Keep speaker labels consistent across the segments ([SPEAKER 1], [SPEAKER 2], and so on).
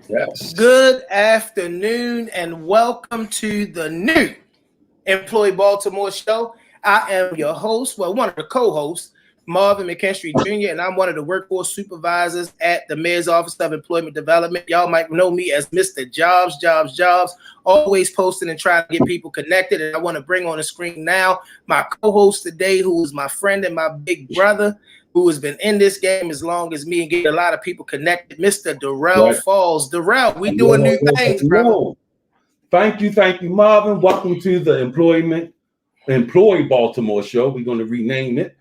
[SPEAKER 1] Yes.
[SPEAKER 2] Good afternoon and welcome to the new Employee Baltimore show. I am your host, one of the co-hosts, Marvin McKinstry Jr., and I'm one of the workforce supervisors at the Mayor's Office of Employment Development. Y'all might know me as Mr. Jobs, always posting and trying to get people connected. And I want to bring on the screen now my co-host today, who is my friend and my big brother, who has been in this game as long as me and get a lot of people connected, Mr. Darrell Falls. Darrell, we doing new things, brother.
[SPEAKER 1] Thank you, Marvin. Welcome to the Employee Baltimore show. We're going to rename it.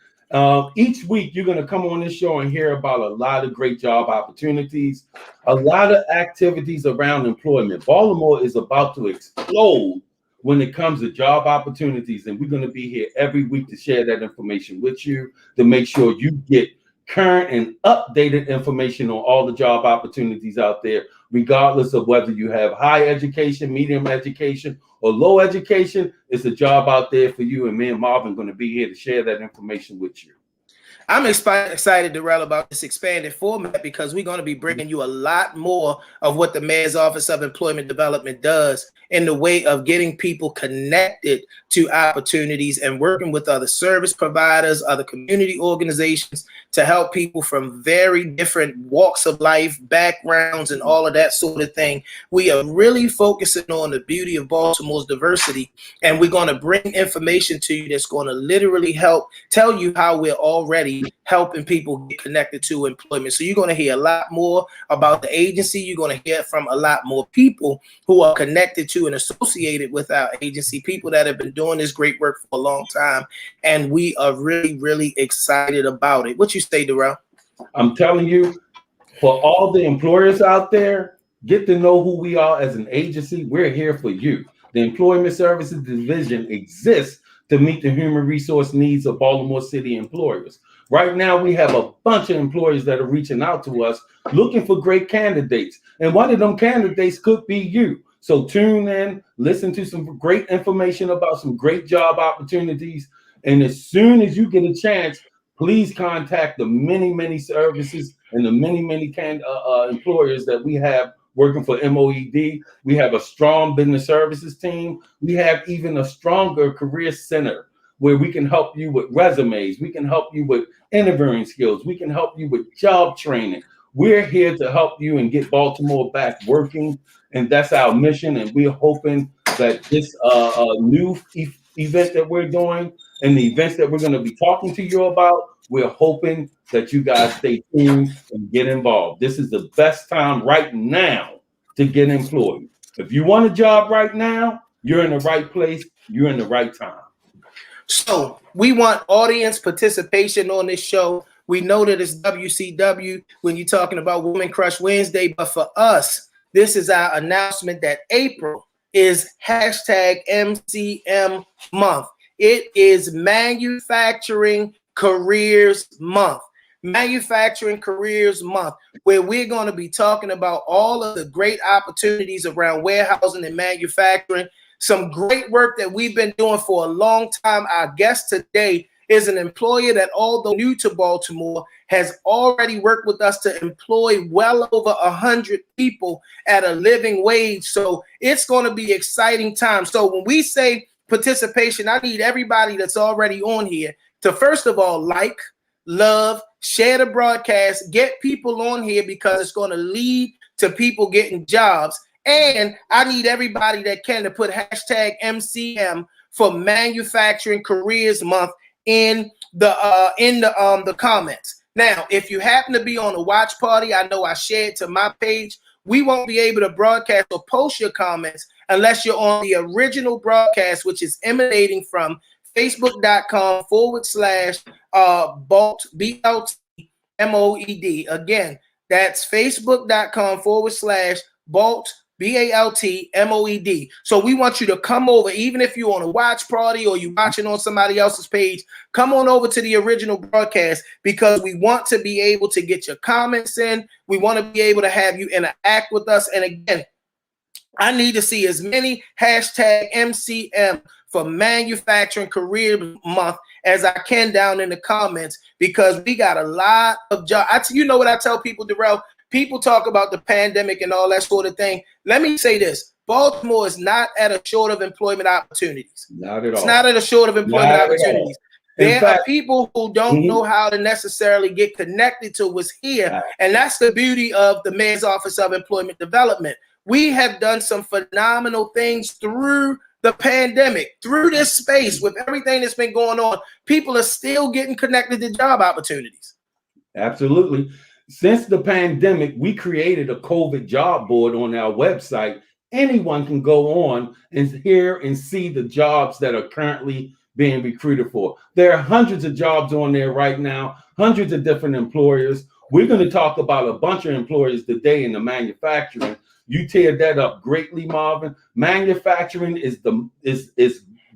[SPEAKER 1] Each week, you're going to come on this show and hear about a lot of great job opportunities, a lot of activities around employment. Baltimore is about to explode when it comes to job opportunities, and we're going to be here every week to share that information with you, to make sure you get current and updated information on all the job opportunities out there, regardless of whether you have high education, medium education, or low education. It's a job out there for you, and me and Marvin are going to be here to share that information with you.
[SPEAKER 2] I'm excited, Darrell, about this expanded format because we're going to be bringing you a lot more of what the Mayor's Office of Employment Development does in the way of getting people connected to opportunities and working with other service providers, other community organizations to help people from very different walks of life, backgrounds, and all of that sort of thing. We are really focusing on the beauty of Baltimore's diversity, and we're going to bring information to you that's going to literally help tell you how we're already helping people get connected to employment. So you're going to hear a lot more about the agency. You're going to hear from a lot more people who are connected to and associated with our agency, people that have been doing this great work for a long time. And we are really, really excited about it. What you say, Darrell?
[SPEAKER 1] I'm telling you, for all the employers out there, get to know who we are as an agency. We're here for you. The Employment Services Division exists to meet the human resource needs of Baltimore City employers. Right now, we have a bunch of employers that are reaching out to us looking for great candidates. And one of them candidates could be you. So tune in, listen to some great information about some great job opportunities. And as soon as you get a chance, please contact the many services and the many employers that we have working for MOED. We have a strong business services team. We have even a stronger career center where we can help you with resumes. We can help you with interviewing skills. We can help you with job training. We're here to help you and get Baltimore back working. And that's our mission. And we're hoping that this new event that we're doing and the events that we're going to be talking to you about, we're hoping that you guys stay tuned and get involved. This is the best time right now to get employed. If you want a job right now, you're in the right place. You're in the right time.
[SPEAKER 2] So we want audience participation on this show. We know that it's WCW when you're talking about Women Crush Wednesday, but for us, this is our announcement that April is #MCM month. It is Manufacturing Careers Month. Manufacturing Careers Month, where we're going to be talking about all of the great opportunities around warehousing and manufacturing. Some great work that we've been doing for a long time. Our guest today is an employer that, although new to Baltimore, has already worked with us to employ well over 100 people at a living wage. So it's going to be exciting time. So when we say participation, I need everybody that's already on here to, first of all, like, love, share the broadcast, get people on here because it's going to lead to people getting jobs. And I need everybody that can to put #MCM for Manufacturing Careers Month in the comments. Now, if you happen to be on a watch party, I know I shared to my page, we won't be able to broadcast or post your comments unless you're on the original broadcast, which is emanating from Facebook.com/Balt, BLT-MOED. Again, that's Facebook.com/Balt, BALTMOED. So we want you to come over, even if you're on a watch party or you're watching on somebody else's page, come on over to the original broadcast because we want to be able to get your comments in. We want to be able to have you interact with us. And again, I need to see as many #MCM for Manufacturing Career Month as I can down in the comments because we got a lot of jobs. You know what I tell people, Darrell? people talk about the pandemic and all that sort of thing. Let me say this. Baltimore is not at a short of employment opportunities.
[SPEAKER 1] Not at all.
[SPEAKER 2] It's not at a short of employment opportunities. There are people who don't know how to necessarily get connected to what's here. And that's the beauty of the Mayor's Office of Employment Development. We have done some phenomenal things through the pandemic, through this space, with everything that's been going on. People are still getting connected to job opportunities.
[SPEAKER 1] Absolutely. Since the pandemic, we created a COVID job board on our website. Anyone can go on and hear and see the jobs that are currently being recruited for. There are hundreds of jobs on there right now, hundreds of different employers. We're going to talk about a bunch of employers today in the manufacturing. You teared that up greatly, Marvin. Manufacturing is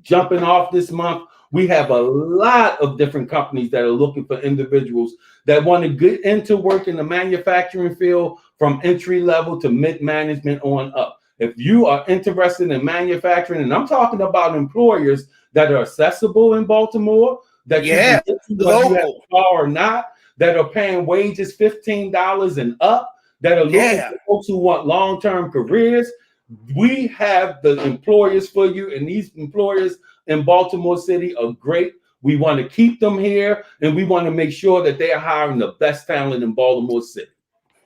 [SPEAKER 1] jumping off this month. We have a lot of different companies that are looking for individuals that want to get into work in the manufacturing field from entry level to mid-management on up. If you are interested in manufacturing, and I'm talking about employers that are accessible in Baltimore, that you can get to whether you have a car or not, that are paying wages $15 and up, that are looking for folks who want long-term careers, we have the employers for you, and these employers in Baltimore City are great. We want to keep them here, and we want to make sure that they are hiring the best talent in Baltimore City.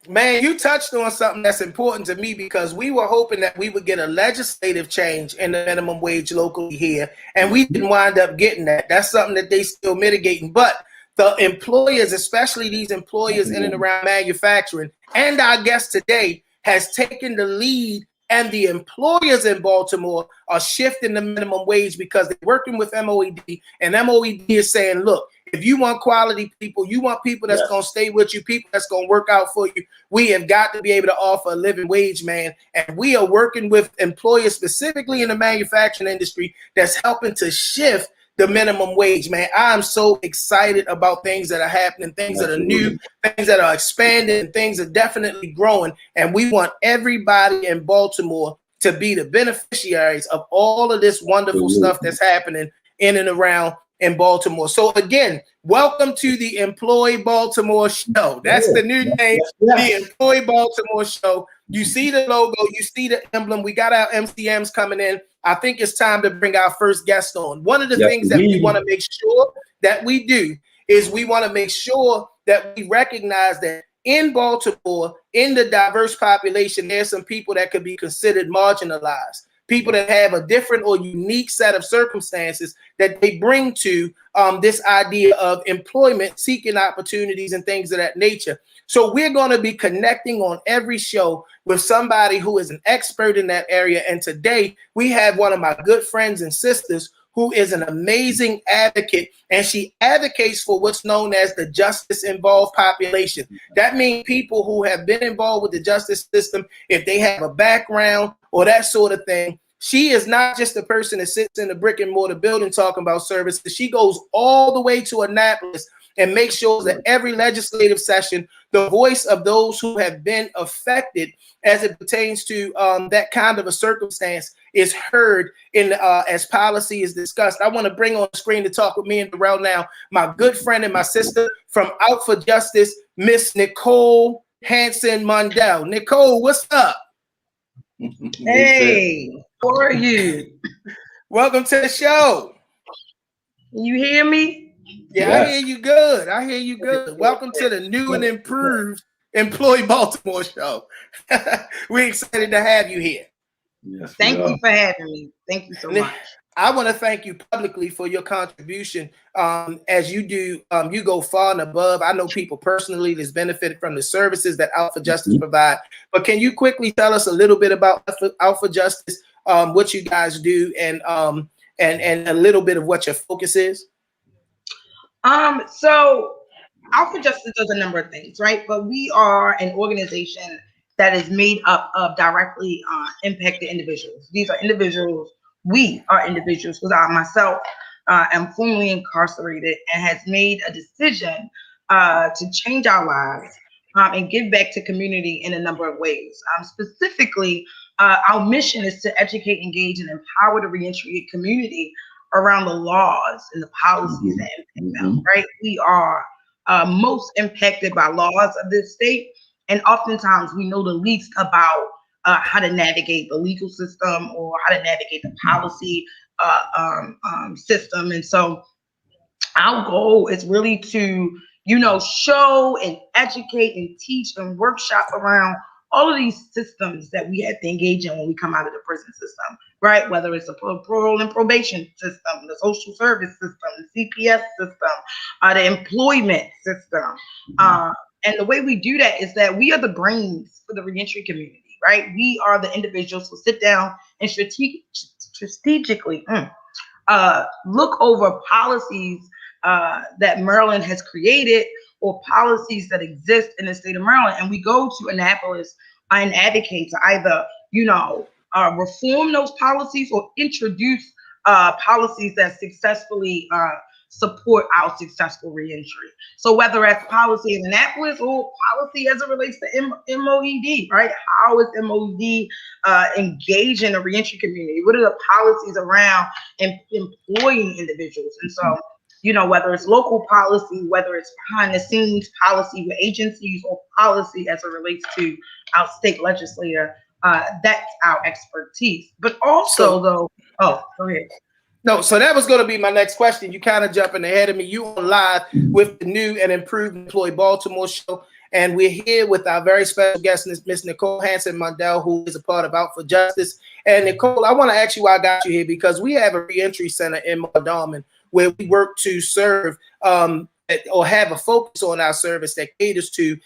[SPEAKER 2] Man, you touched on something that's important to me, because we were hoping that we would get a legislative change in the minimum wage locally here, and we didn't wind up getting that. That's something that they still mitigating. But the employers, especially these employers in and around manufacturing, and our guest today has taken the lead, and the employers in Baltimore are shifting the minimum wage because they're working with MOED, and MOED is saying, look, if you want quality people, you want people that's going to stay with you, people that's going to work out for you, we have got to be able to offer a living wage, man. And we are working with employers specifically in the manufacturing industry that's helping to shift the minimum wage, man. I'm so excited about things that are happening, things that are new, things that are expanding, things are definitely growing. And we want everybody in Baltimore to be the beneficiaries of all of this wonderful stuff that's happening in and around in Baltimore. So again, welcome to the Employ Baltimore Show. That's the new name, the Employ Baltimore Show. You see the logo, you see the emblem. We got our MCMs coming in. I think it's time to bring our first guest on. One of the things that we want to make sure that we do is we want to make sure that we recognize that in Baltimore, in the diverse population, there's some people that could be considered marginalized. People that have a different or unique set of circumstances that they bring to this idea of employment, seeking opportunities and things of that nature. So we're going to be connecting on every show with somebody who is an expert in that area. And today we have one of my good friends and sisters who is an amazing advocate, and she advocates for what's known as the justice-involved population. That means people who have been involved with the justice system, if they have a background or that sort of thing. She is not just a person that sits in the brick and mortar building talking about services. She goes all the way to Annapolis and makes sure that every legislative session, the voice of those who have been affected as it pertains to that kind of a circumstance is heard in as policy is discussed. I want to bring on the screen to talk with me and Darrell now, my good friend and my sister from Out for Justice, Miss Nicole Hanson Mundell. Nicole, what's up?
[SPEAKER 3] Hey, how are you?
[SPEAKER 2] Welcome to the show.
[SPEAKER 3] You hear me?
[SPEAKER 2] Yeah, I hear you good. I hear you good. Welcome to the new and improved Employ Baltimore Show. We're excited to have you here.
[SPEAKER 1] Yes,
[SPEAKER 3] thank you for having me. Thank you so much.
[SPEAKER 2] I want to thank you publicly for your contribution. As you do, you go far and above. I know people personally that's benefited from the services that Out for Justice provide. But can you quickly tell us a little bit about Out for Justice, what you guys do, and a little bit of what your focus is?
[SPEAKER 3] So Out for Justice does a number of things, right? But we are an organization that is made up of directly impacted individuals. These are individuals. We are individuals, because I myself am formerly incarcerated and has made a decision to change our lives and give back to community in a number of ways. Specifically, our mission is to educate, engage, and empower the reentry community around the laws and the policies that impact them, right? We are most impacted by laws of this state, And oftentimes we know the least about how to navigate the legal system or how to navigate the policy system. And so our goal is really to, show and educate and teach and workshop around all of these systems that we have to engage in when we come out of the prison system, right? Whether it's the parole and probation system, the social service system, the CPS system, the employment system. And the way we do that is that we are the brains for the reentry community, right? We are the individuals who sit down and strategically look over policies that Maryland has created or policies that exist in the state of Maryland. And we go to Annapolis and advocate to either, reform those policies or introduce policies that successfully support our successful reentry. So whether that's policy in Annapolis or policy as it relates to MOED, right? How is MOED engaging the reentry community? What are the policies around employing individuals? And so, whether it's local policy, whether it's behind the scenes policy with agencies or policy as it relates to our state legislator, that's our expertise. But also, go ahead.
[SPEAKER 2] No, so that was going to be my next question. You kind of jumping ahead of me. You on live with the new and improved Employee Baltimore show, and we're here with our very special guest, Miss Nicole Hanson-Mundell, who is a part of Out for Justice. And Nicole, I want to ask you why I got you here, because we have a reentry center in Mondawmin where we work to serve or have a focus on our service that caters to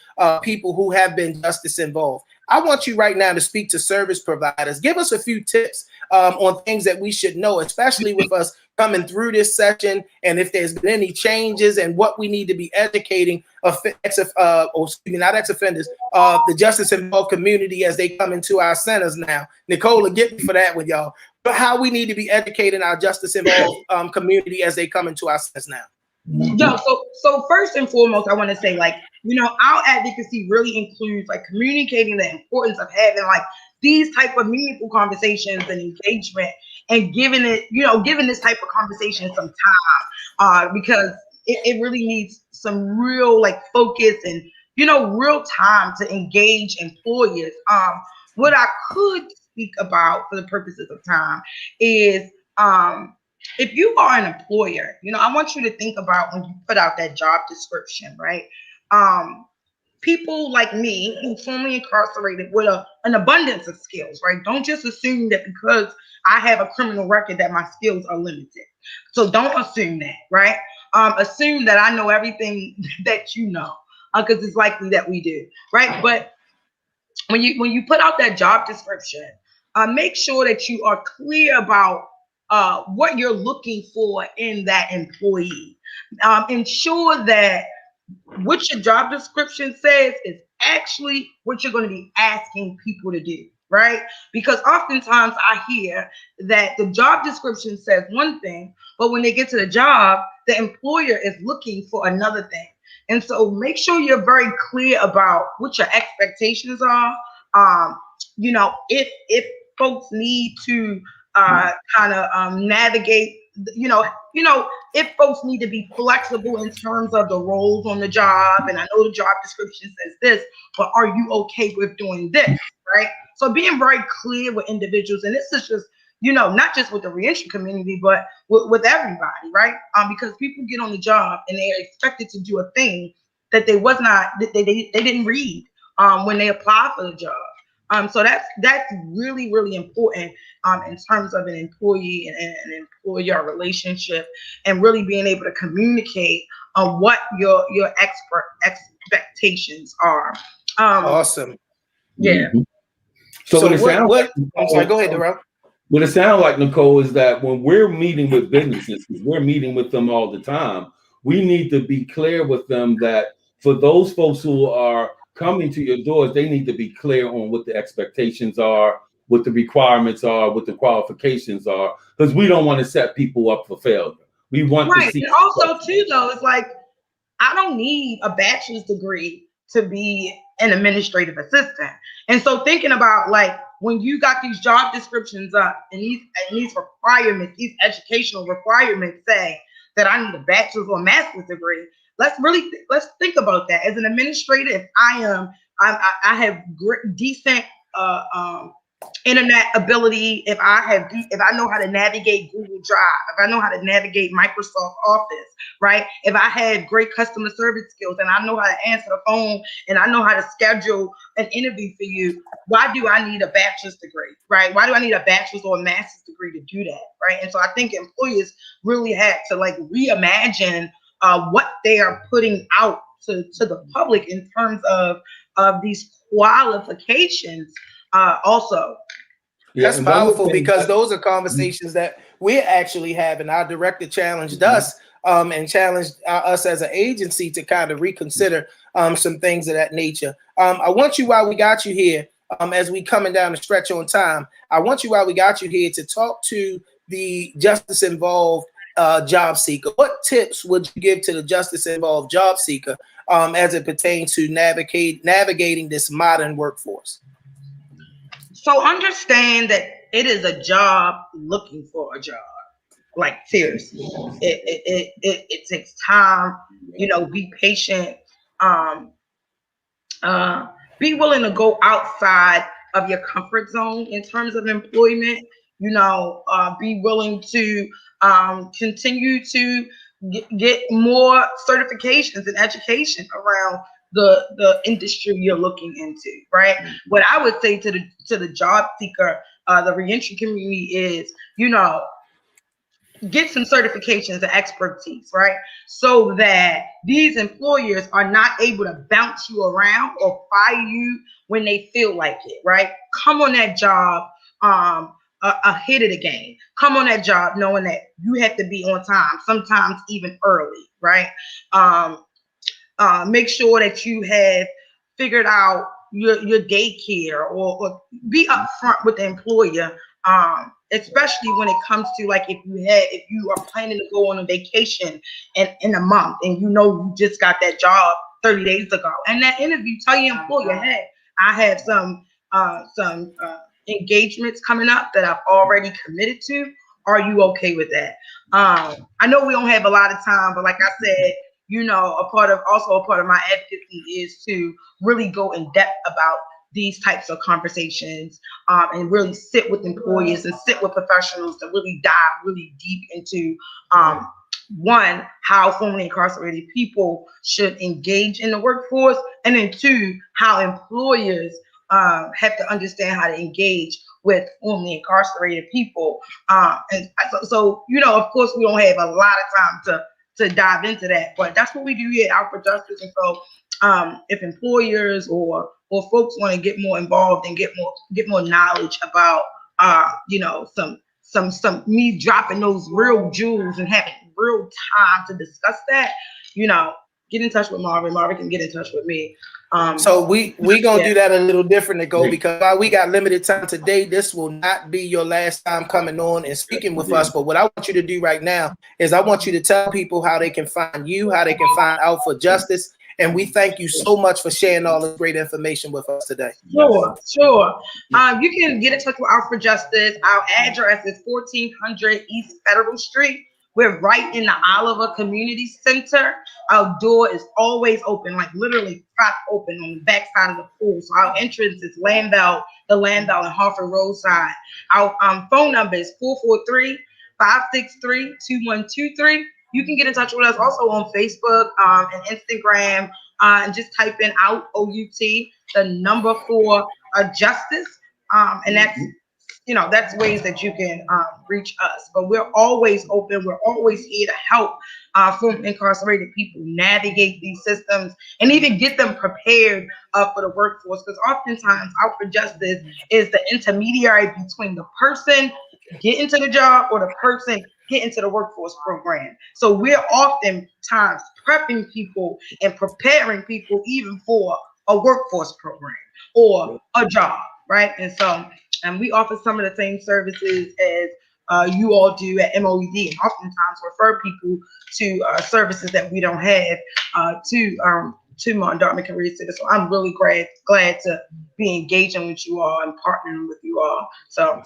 [SPEAKER 2] people who have been justice involved. I want you right now to speak to service providers. Give us a few tips on things that we should know, especially with us coming through this session, and if there's been any changes and what we need to be educating not ex-offenders, the justice involved community as they come into our centers now. Nicola, get me for that one, y'all. But how we need to be educating our justice involved community as they come into our centers now.
[SPEAKER 3] So first and foremost, I want to say, our advocacy really includes communicating the importance of having these type of meaningful conversations and engagement, and giving this type of conversation some time, because it really needs some real focus and real time to engage employers. What I could speak about for the purposes of time is if you are an employer, I want you to think about when you put out that job description, right? People like me who formerly incarcerated with an abundance of skills, right? Don't just assume that because I have a criminal record that my skills are limited. So don't assume that, right? Assume that I know everything that you know, because it's likely that we do, right? But when you put out that job description, make sure that you are clear about what you're looking for in that employee. Ensure that what your job description says is actually what you're going to be asking people to do, right? Because oftentimes I hear that the job description says one thing, but when they get to the job, the employer is looking for another thing. And so make sure you're very clear about what your expectations are. If folks need to navigate, if folks need to be flexible in terms of the roles on the job, and I know the job description says this, but are you okay with doing this, right? So being very clear with individuals, and this is just, not just with the reentry community, but with everybody, right? Because people get on the job and they are expected to do a thing that they didn't read when they apply for the job. So that's really, really important in terms of an employee and an employer relationship, and really being able to communicate on what your expectations are.
[SPEAKER 2] Awesome.
[SPEAKER 3] Yeah.
[SPEAKER 1] So what it sounds like,
[SPEAKER 2] I'm sorry, go ahead, Darrell.
[SPEAKER 1] What it sounds like, Nicole, is that when we're meeting with businesses, because we're meeting with them all the time, we need to be clear with them that for those folks who are coming to your doors, they need to be clear on what the expectations are, what the requirements are, what the qualifications are, because we don't want to set people up for failure. We want to see.
[SPEAKER 3] And also, too, though, it's I don't need a bachelor's degree to be an administrative assistant. And so thinking about when you got these job descriptions up and these requirements, these educational requirements say that I need a bachelor's or master's degree, let's think about that. As an administrator, if I am I have decent internet ability. If I know how to navigate Google Drive, if I know how to navigate Microsoft Office, right? If I have great customer service skills and I know how to answer the phone and I know how to schedule an interview for you, why do I need a bachelor's degree, right? Why do I need a bachelor's or a master's degree to do that, right? And so I think employers really have to like reimagine what they are putting out to the public in terms of these qualifications also.
[SPEAKER 1] Yeah,
[SPEAKER 2] That's
[SPEAKER 1] and one more
[SPEAKER 2] powerful,
[SPEAKER 1] thing.
[SPEAKER 2] because those are conversations that we're actually having. Our director challenged us and challenged us as an agency to kind of reconsider some things of that nature. I want you, while we got you here, as we coming down the stretch on time, I want you, while we got you here, to talk to the justice involved job seeker. What tips would you give to the justice involved job seeker as it pertains to navigating this modern workforce?
[SPEAKER 3] So understand that it is a job looking for a job. Like seriously, it takes time. You know, be patient. Um, be willing to go outside of your comfort zone in terms of employment. You know, be willing to continue to get more certifications and education around the industry you're looking into, right? What I would say to the job seeker, the reentry community is, you know, get some certifications and expertise, right? So that these employers are not able to bounce you around or fire you when they feel like it, right? Come on that job ahead of the game. Come on that job knowing that you have to be on time, sometimes even early, right? Make sure that you have figured out your daycare, or be upfront with the employer, especially when it comes to like if you are planning to go on a vacation in a month and you know you just got that job 30 days ago, and that interview, tell your employer, hey, I have some engagements coming up that I've already committed to. Are you okay with that? I know we don't have a lot of time, but like I said, you know, a part of my advocacy is to really go in depth about these types of conversations, and really sit with employers and sit with professionals to really dive really deep into one, how formerly incarcerated people should engage in the workforce, and then two, how employers have to understand how to engage with formerly incarcerated people. And so, you know, of course, we don't have a lot of time to dive into that, but that's what we do here at Out for Justice. And so, if employers or folks want to get more involved and get more knowledge about, you know, some me dropping those real jewels and having real time to discuss that, you know, get in touch with Marvin. Marvin can get in touch with me.
[SPEAKER 2] So we gonna do that a little different, Nicole, because while we got limited time today, this will not be your last time coming on and speaking with us. But what I want you to do right now is I want you to tell people how they can find you, how they can find Out for Justice. And we thank you so much for sharing all this great information with us today.
[SPEAKER 3] Sure. You can get in touch with Out for Justice. Our address is 1400 East Federal Street. We're right in the Oliver Community Center. Our door is always open, like literally propped open on the back side of the pool. So our entrance is the Landau and Harford Roadside. Our phone number is 443-563-2123. You can get in touch with us also on Facebook and Instagram, and just type in Out OUT, the number 4 Justice, and that's, you know, that's ways that you can reach us. But we're always open. We're always here to help formerly incarcerated people navigate these systems and even get them prepared for the workforce. Because oftentimes Out for Justice is the intermediary between the person getting to the job or the person getting to the workforce program. So we're oftentimes prepping people and preparing people even for a workforce program or a job, right? And so, and we offer some of the same services as you all do at MOED, and oftentimes refer people to services that we don't have to Martin Dartmouth Career Center. So I'm really glad to be engaging with you all and partnering with you all. So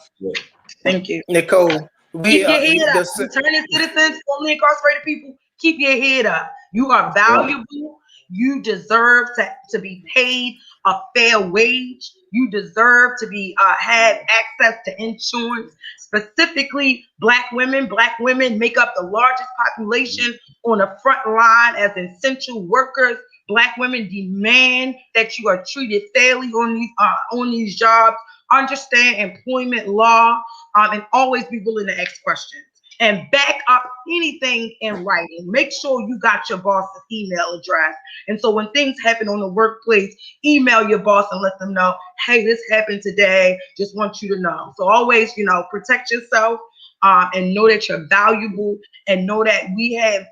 [SPEAKER 3] thank you,
[SPEAKER 2] Nicole.
[SPEAKER 3] Keep your head up. Returning citizens, formerly incarcerated people, keep your head up. You are valuable. You deserve to be paid a fair wage. You deserve to be have access to insurance. Specifically, Black women. Black women make up the largest population on the front line as essential workers. Black women demand that you are treated fairly on these jobs. Understand employment law, and always be willing to ask questions and back up anything in writing. Make sure you got your boss's email address. And so when things happen on the workplace, email your boss and let them know, hey, this happened today. Just want you to know. So always, protect yourself, and know that you're valuable, and know that we have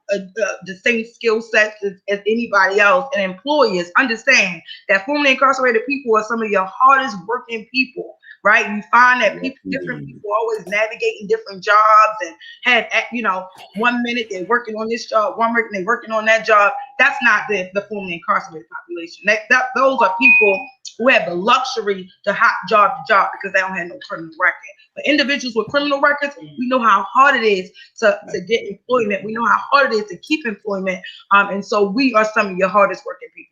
[SPEAKER 3] the same skill sets as anybody else. And employers understand that formerly incarcerated people are some of your hardest working people. Right, you find that different people always navigating different jobs and have, 1 minute they're working on this job, 1 minute they're working on that job. That's not the formerly incarcerated population. Those are people who have the luxury to hop job to job because they don't have no criminal record. But individuals with criminal records, we know how hard it is to get employment. We know how hard it is to keep employment. And so we are some of your hardest working people.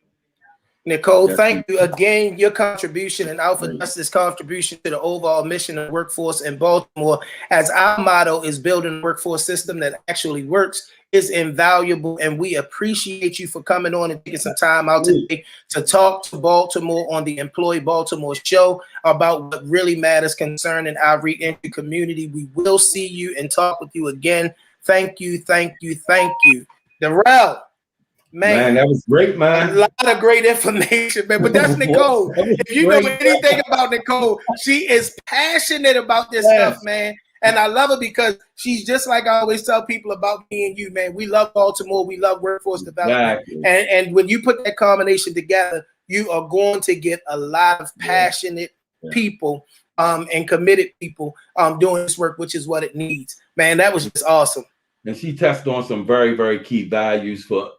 [SPEAKER 2] Nicole, thank you again. Your contribution and Alpha Justice contribution to the overall mission of workforce in Baltimore, as our motto is building a workforce system that actually works, is invaluable. And we appreciate you for coming on and taking some time out today to talk to Baltimore on the Employ Baltimore show about what really matters concerning our re-entry community. We will see you and talk with you again. Thank you, thank you, thank you. Darrell. Man,
[SPEAKER 1] that was great, man.
[SPEAKER 2] A lot of great information, man. But that's Nicole. If you know anything about Nicole, she is passionate about this stuff, man. And I love her because she's just like I always tell people about me and you, man. We love Baltimore. We love workforce development. Exactly. And when you put that combination together, you are going to get a lot of passionate people and committed people doing this work, which is what it needs. Man, that was just awesome.
[SPEAKER 1] And she touched on some very, very key values for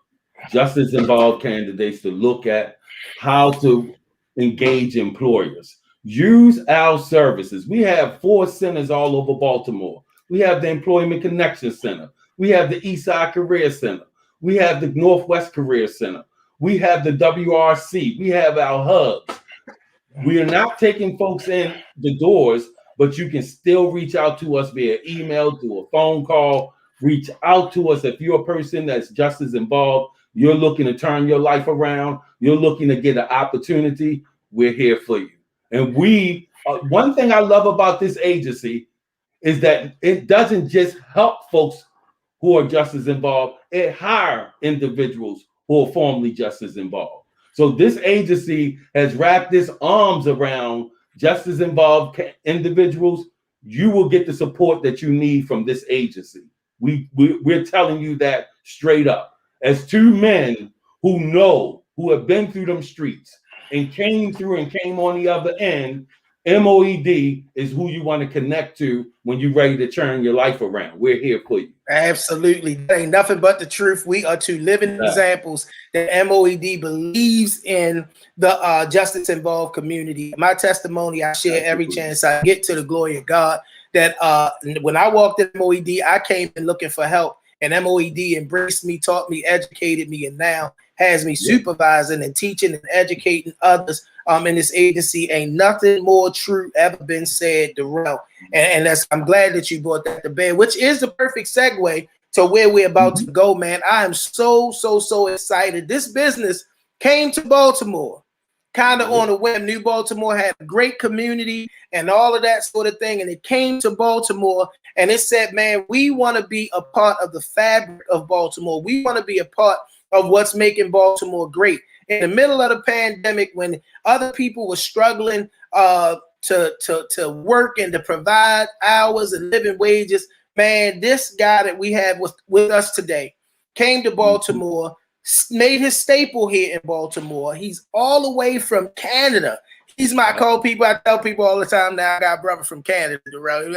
[SPEAKER 1] justice involved candidates to look at how to engage employers. Use our services. We have 4 centers all over Baltimore. We have the Employment Connection Center. We have the Eastside Career Center. We have the Northwest Career Center. We have the WRC. We have our hubs. We are not taking folks in the doors, but you can still reach out to us via email, through a phone call. Reach out to us if you're a person that's justice involved. You're looking to turn your life around. You're looking to get an opportunity. We're here for you. And one thing I love about this agency is that it doesn't just help folks who are justice involved. It hires individuals who are formerly justice involved. So this agency has wrapped its arms around justice involved individuals. You will get the support that you need from this agency. We're telling you that straight up. As 2 men who have been through them streets and came on the other end, MOED is who you want to connect to when you're ready to turn your life around. We're here for you.
[SPEAKER 2] Absolutely. That ain't nothing but the truth. We are 2 living examples that MOED believes in the justice involved community. My testimony, I share every chance I get, to the glory of God, that when I walked in MOED, I came in looking for help. And MOED embraced me, taught me, educated me, and now has me supervising and teaching and educating others in this agency. Ain't nothing more true ever been said, Darrell. And I'm glad that you brought that to bear, which is the perfect segue to where we're about to go, man. I am so excited. This business came to Baltimore, kind of on a whim. New Baltimore had a great community and all of that sort of thing. And it came to Baltimore and it said, man, we want to be a part of the fabric of Baltimore. We want to be a part of what's making Baltimore great. In the middle of the pandemic, when other people were struggling to work and to provide hours and living wages, man, this guy that we have with us today came to Baltimore, made his staple here in Baltimore. He's all the way from Canada. He's I tell people all the time now, I got a brother from Canada.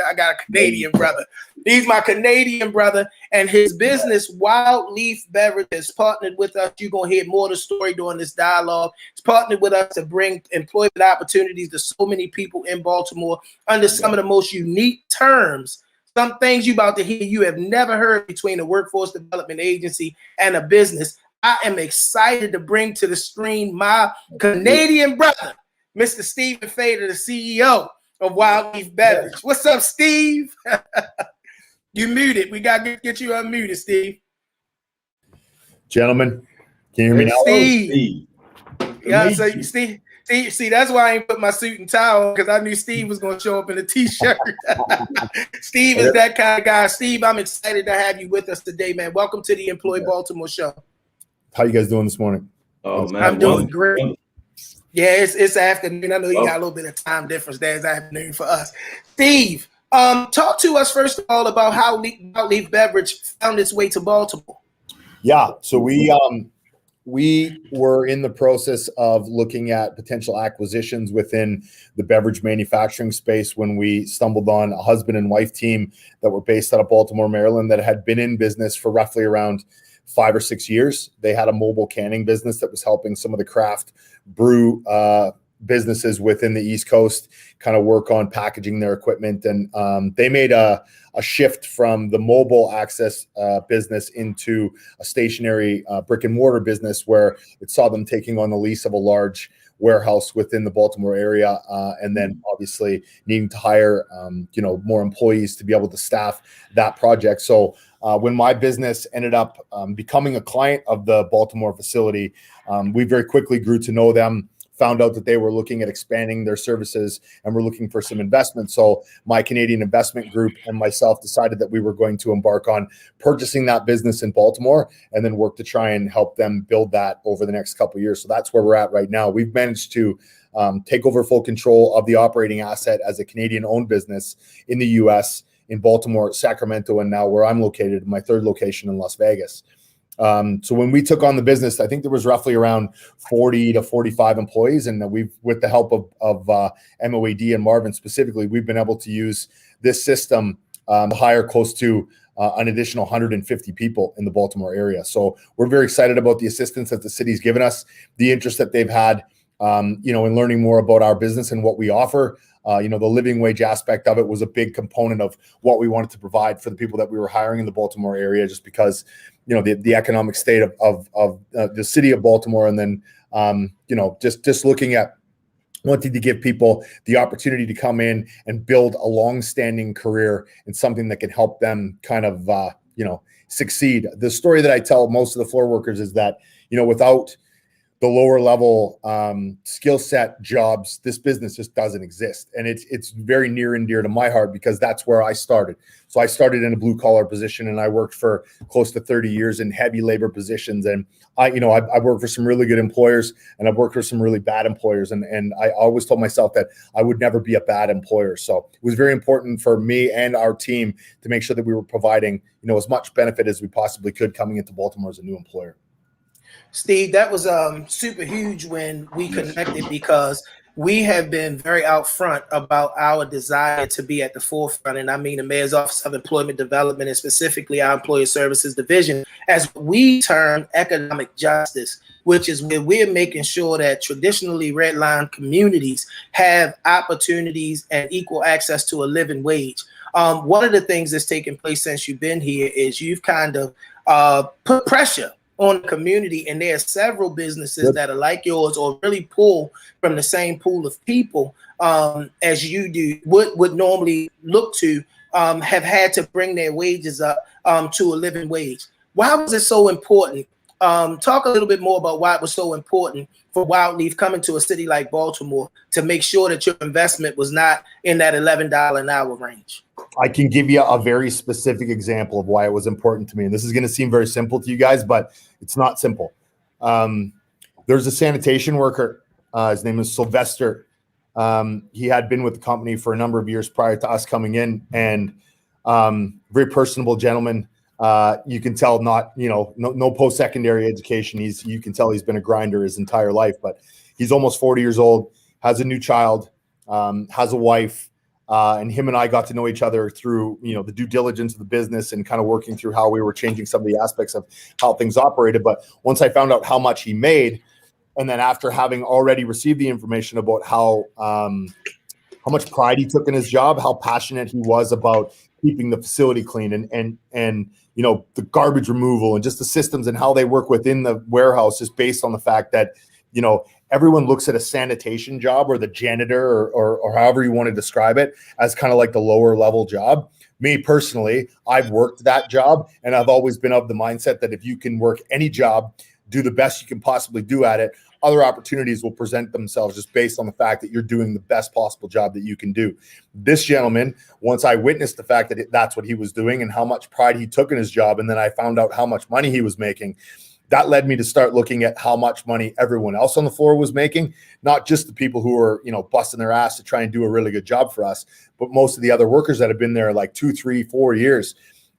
[SPEAKER 2] I got a Canadian brother. He's my Canadian brother, and his business, Wild Leaf Beverage, has partnered with us. You're going to hear more of the story during this dialogue. It's partnered with us to bring employment opportunities to so many people in Baltimore under some of the most unique terms. Some things you're about to hear you have never heard between a workforce development agency and a business. I am excited to bring to the screen my Canadian brother, Mr. Stephen Fader, the CEO of Wild Leaf Beverage. What's up, Steve? You muted. We got to get you unmuted, Steve.
[SPEAKER 4] Gentlemen, can you hear me now?
[SPEAKER 2] Steve. Yeah, so Steve, see, that's why I ain't put my suit and tie on, because I knew Steve was going to show up in a t-shirt. Steve is that kind of guy. Steve, I'm excited to have you with us today, man. Welcome to the Employ Baltimore show.
[SPEAKER 4] How you guys doing this morning?
[SPEAKER 1] Oh man,
[SPEAKER 2] I'm doing great. Yeah, it's afternoon. I know you got a little bit of time difference there. It's afternoon for us. Steve, talk to us first of all about how Leaf Beverage found its way to Baltimore.
[SPEAKER 4] Yeah, so we were in the process of looking at potential acquisitions within the beverage manufacturing space when we stumbled on a husband and wife team that were based out of Baltimore, Maryland, that had been in business for roughly around 5 or 6 years. They had a mobile canning business that was helping some of the craft brew businesses within the East Coast kind of work on packaging their equipment. And they made a shift from the mobile access business into a stationary brick and mortar business, where it saw them taking on the lease of a large warehouse within the Baltimore area, and then obviously needing to hire more employees to be able to staff that project. So when my business ended up becoming a client of the Baltimore facility, we very quickly grew to know them, found out that they were looking at expanding their services and were looking for some investment. So my Canadian investment group and myself decided that we were going to embark on purchasing that business in Baltimore and then work to try and help them build that over the next couple of years. So that's where we're at right now. We've managed to take over full control of the operating asset as a Canadian-owned business in the U.S., in Baltimore, Sacramento, and now where I'm located, my third location in Las Vegas. So when we took on the business, I think there was roughly around 40 to 45 employees. And we've, with the help of MOED and Marvin specifically, we've been able to use this system to hire close to an additional 150 people in the Baltimore area. So we're very excited about the assistance that the city's given us, the interest that they've had, in learning more about our business and what we offer. The living wage aspect of it was a big component of what we wanted to provide for the people that we were hiring in the Baltimore area, just because, the economic state of the city of Baltimore. And then, just looking at wanting to give people the opportunity to come in and build a long-standing career in something that can help them kind of, succeed. The story that I tell most of the floor workers is that, without the lower level skill set jobs, this business just doesn't exist. And it's very near and dear to my heart, because that's where I started. So I started in a blue collar position, and I worked for close to 30 years in heavy labor positions. And I've worked for some really good employers, and I've worked for some really bad employers. And I always told myself that I would never be a bad employer. So it was very important for me and our team to make sure that we were providing, as much benefit as we possibly could coming into Baltimore as a new employer.
[SPEAKER 2] Steve, that was super huge when we connected, because we have been very out front about our desire to be at the forefront. And I mean, the Mayor's Office of Employment Development, and specifically our Employer Services Division, as we term economic justice, which is where we're making sure that traditionally redlined communities have opportunities and equal access to a living wage. One of the things that's taken place since you've been here is you've kind of put pressure on the community, and there are several businesses that are like yours, or really pull from the same pool of people as you do, would normally look to have had to bring their wages up to a living wage. Why was it so important? Talk a little bit more about why it was so important for Wild Leaf coming to a city like Baltimore to make sure that your investment was not in that $11 an hour range.
[SPEAKER 4] I can give you a very specific example of why it was important to me. And this is going to seem very simple to you guys, but it's not simple. There's a sanitation worker. His name is Sylvester. He had been with the company for a number of years prior to us coming in, and very personable gentleman. You can tell no post-secondary education. You can tell he's been a grinder his entire life, but he's almost 40 years old, has a new child, has a wife. And him and I got to know each other through, the due diligence of the business and kind of working through how we were changing some of the aspects of how things operated. But once I found out how much he made, and then after having already received the information about how much pride he took in his job, how passionate he was about keeping the facility clean and you know, the garbage removal and just the systems and how they work within the warehouse is based on the fact that, you know, everyone looks at a sanitation job or the janitor or however you want to describe it as kind of like the lower level job. Me personally, I've worked that job, and I've always been of the mindset that if you can work any job, do the best you can possibly do at it, other opportunities will present themselves just based on the fact that you're doing the best possible job that you can do. This gentleman, once I witnessed the fact that that's what he was doing and how much pride he took in his job, and then I found out how much money he was making, that led me to start looking at how much money everyone else on the floor was making, not just the people who were, you know, busting their ass to try and do a really good job for us, but most of the other workers that have been there like 2, 3, 4 years.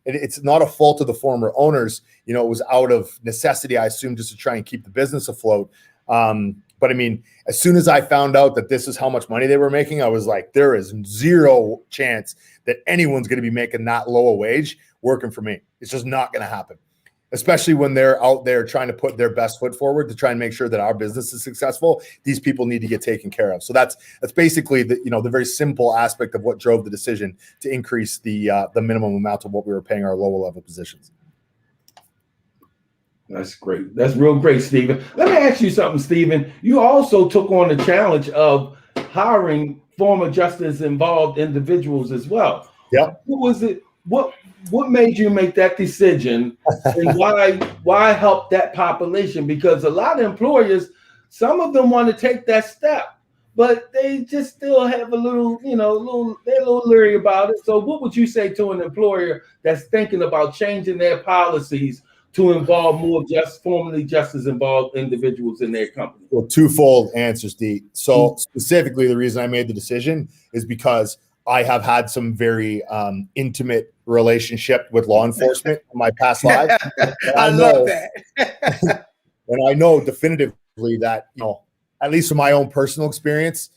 [SPEAKER 4] And it's not a fault of the former owners. You know, it was out of necessity, I assume, just to try and keep the business afloat. But I mean, as soon as I found out that this is how much money they were making, I was like, there is zero chance that anyone's going to be making that low a wage working for me. It's just not going to happen, especially when they're out there trying to put their best foot forward to try and make sure that our business is successful. These people need to get taken care of. So that's basically the, you know, the very simple aspect of what drove the decision to increase the minimum amount of what we were paying our lower level positions.
[SPEAKER 1] That's great. That's real great, Stephen. Let me ask you something, Stephen. You also took on the challenge of hiring former justice involved individuals as well.
[SPEAKER 4] Yeah.
[SPEAKER 1] What was it? What made you make that decision, and why help that population? Because a lot of employers, some of them want to take that step, but they just still have a little, you know, they're a little leery about it. So what would you say to an employer that's thinking about changing their policies to involve more formerly justice involved individuals in their company?
[SPEAKER 4] Well, twofold answers, D. So specifically, the reason I made the decision is because I have had some very intimate relationship with law enforcement in my past life.
[SPEAKER 2] I love that.
[SPEAKER 4] And I know definitively that, you know, at least from my own personal experience,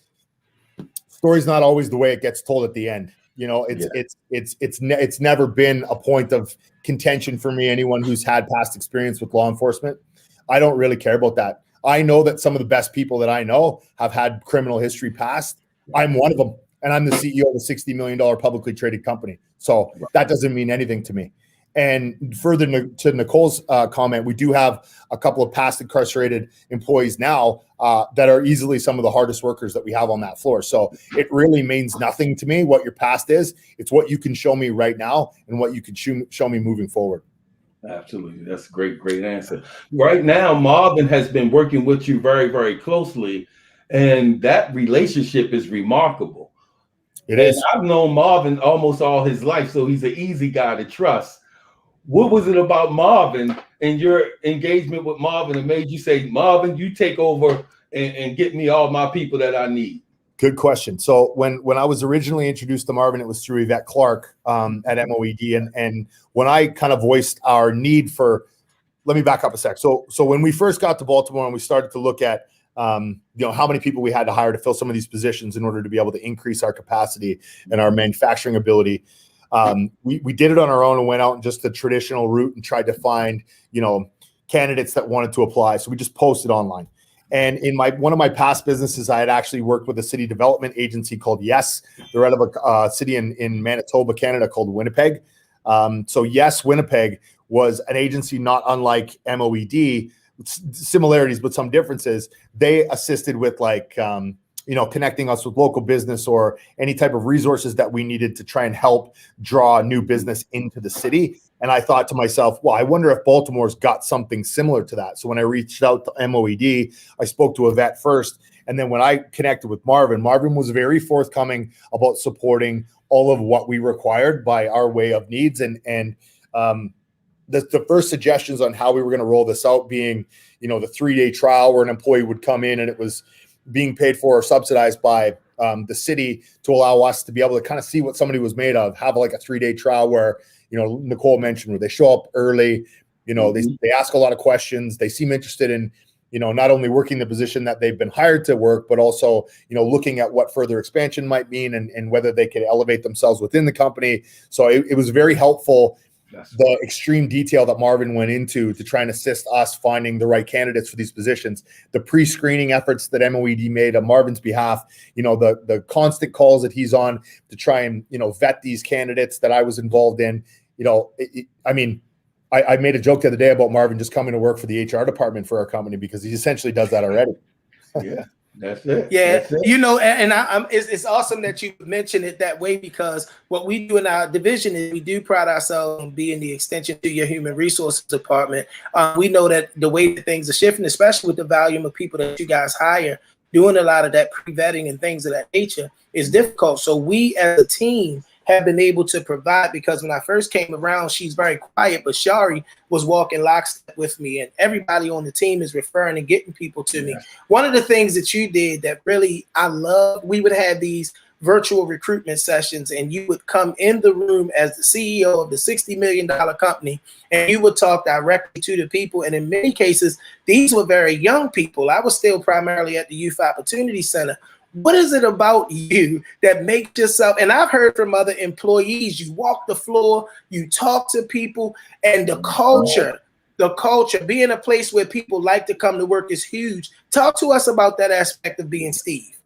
[SPEAKER 4] story's not always the way it gets told at the end. You know, it's never been a point of contention for me. Anyone who's had past experience with law enforcement, I don't really care about that. I know that some of the best people that I know have had criminal history past. I'm one of them, and I'm the CEO of a $60 million publicly traded company. So that doesn't mean anything to me. And further to Nicole's comment, we do have a couple of past incarcerated employees now that are easily some of the hardest workers that we have on that floor. So it really means nothing to me what your past is. It's what you can show me right now and what you can show me moving forward.
[SPEAKER 1] Absolutely. That's a great answer. Right now, Marvin has been working with you very, very closely, and that relationship is remarkable.
[SPEAKER 4] It is.
[SPEAKER 1] I've known Marvin almost all his life, so he's an easy guy to trust. What was it about Marvin and your engagement with Marvin that made you say, Marvin, you take over and get me all my people that I need?
[SPEAKER 4] Good question. So when I was originally introduced to Marvin, it was through Yvette Clark at MOED. And when I kind of voiced our need for, let me back up a sec. So when we first got to Baltimore and we started to look at, you know, how many people we had to hire to fill some of these positions in order to be able to increase our capacity and our manufacturing ability, we did it on our own and went out in just the traditional route and tried to find, you know, candidates that wanted to apply. So we just posted online. And in one of my past businesses, I had actually worked with a city development agency called Yes. They're out of a city in Manitoba, Canada called Winnipeg. So Yes, Winnipeg was an agency not unlike MOED, similarities but some differences. They assisted with like you know, connecting us with local business or any type of resources that we needed to try and help draw new business into the city. And I thought to myself, well, I wonder if Baltimore's got something similar to that. So when I reached out to MOED, I spoke to Yvette first. And then when I connected with Marvin was very forthcoming about supporting all of what we required by our way of needs. And the first suggestions on how we were going to roll this out being, you know, the 3-day trial where an employee would come in and it was being paid for or subsidized by the city to allow us to be able to kind of see what somebody was made of, have like a 3-day trial where, you know, Nicole mentioned where they show up early, you know, they ask a lot of questions. They seem interested in, you know, not only working the position that they've been hired to work, but also, you know, looking at what further expansion might mean and whether they could elevate themselves within the company. So it was very helpful the extreme detail that Marvin went into to try and assist us finding the right candidates for these positions, the pre-screening efforts that MOED made on Marvin's behalf, the constant calls that he's on to try and, vet these candidates that I was involved in. I made a joke the other day about Marvin just coming to work for the HR department for our company because he essentially does that already.
[SPEAKER 1] Yeah. That's it.
[SPEAKER 2] Yeah,
[SPEAKER 1] That's it.
[SPEAKER 2] It's awesome that you mention it that way, because what we do in our division is we do pride ourselves on being the extension to your human resources department. We know that the way that things are shifting, especially with the volume of people that you guys hire, doing a lot of that pre-vetting and things of that nature is difficult. So we as a team have been able to provide, because when I first came around, she's very quiet, but Shari was walking lockstep with me, and everybody on the team is referring and getting people to me. One of the things that you did that really I love, we would have these virtual recruitment sessions, and you would come in the room as the CEO of the $60 million company, and you would talk directly to the people. And in many cases, these were very young people. I was still primarily at the Youth Opportunity Center. What is it about you that makes yourself, and I've heard from other employees, you walk the floor, you talk to people, and the culture, being a place where people like to come to work is huge. Talk to us about that aspect of being Steve.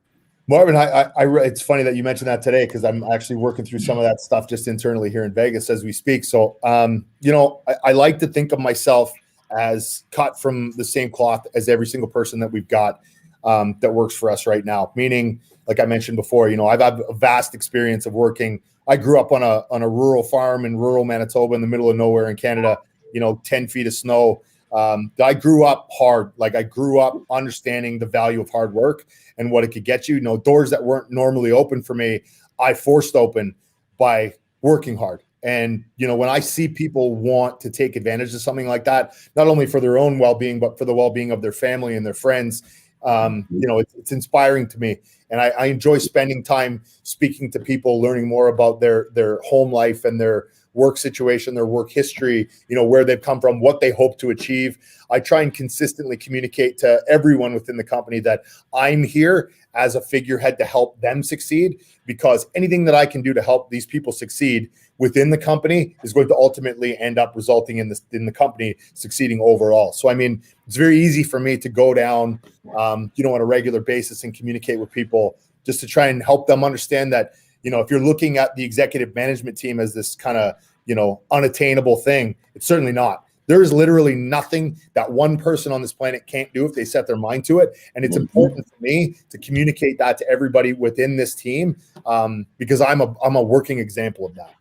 [SPEAKER 4] Marvin, it's funny that you mentioned that today, because I'm actually working through some of that stuff just internally here in Vegas as we speak. So, I like to think of myself as cut from the same cloth as every single person that we've got that works for us right now. Meaning, like I mentioned before, I've had a vast experience of working. I grew up on a rural farm in rural Manitoba in the middle of nowhere in Canada, 10 feet of snow. I grew up hard. Like, I grew up understanding the value of hard work and what it could get you. Doors that weren't normally open for me, I forced open by working hard. And, when I see people want to take advantage of something like that, not only for their own well-being, but for the well-being of their family and their friends, it's inspiring to me. And I enjoy spending time speaking to people, learning more about their home life and their work situation, their work history, where they've come from, what they hope to achieve. I try and consistently communicate to everyone within the company that I'm here as a figurehead to help them succeed, because anything that I can do to help these people succeed within the company is going to ultimately end up resulting in the company succeeding overall. So, it's very easy for me to go down, on a regular basis and communicate with people just to try and help them understand that, if you're looking at the executive management team as this kind of, unattainable thing, it's certainly not. There is literally nothing that one person on this planet can't do if they set their mind to it. And it's important for me to communicate that to everybody within this team, because I'm a working example of that.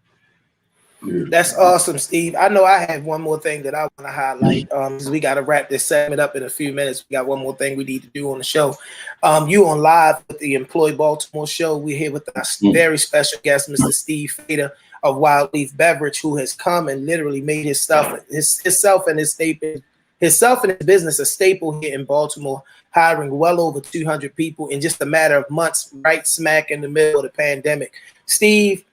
[SPEAKER 2] That's awesome, Steve. I know I have one more thing that I want to highlight, because we got to wrap this segment up in a few minutes. We got one more thing we need to do on the show. You on live with the Employ Baltimore show. We're here with our very special guest, Mr. Steve Fader of Leaf Beverage, who has come and literally made himself and his business a staple here in Baltimore, hiring well over 200 people in just a matter of months, right smack in the middle of the pandemic. Steve,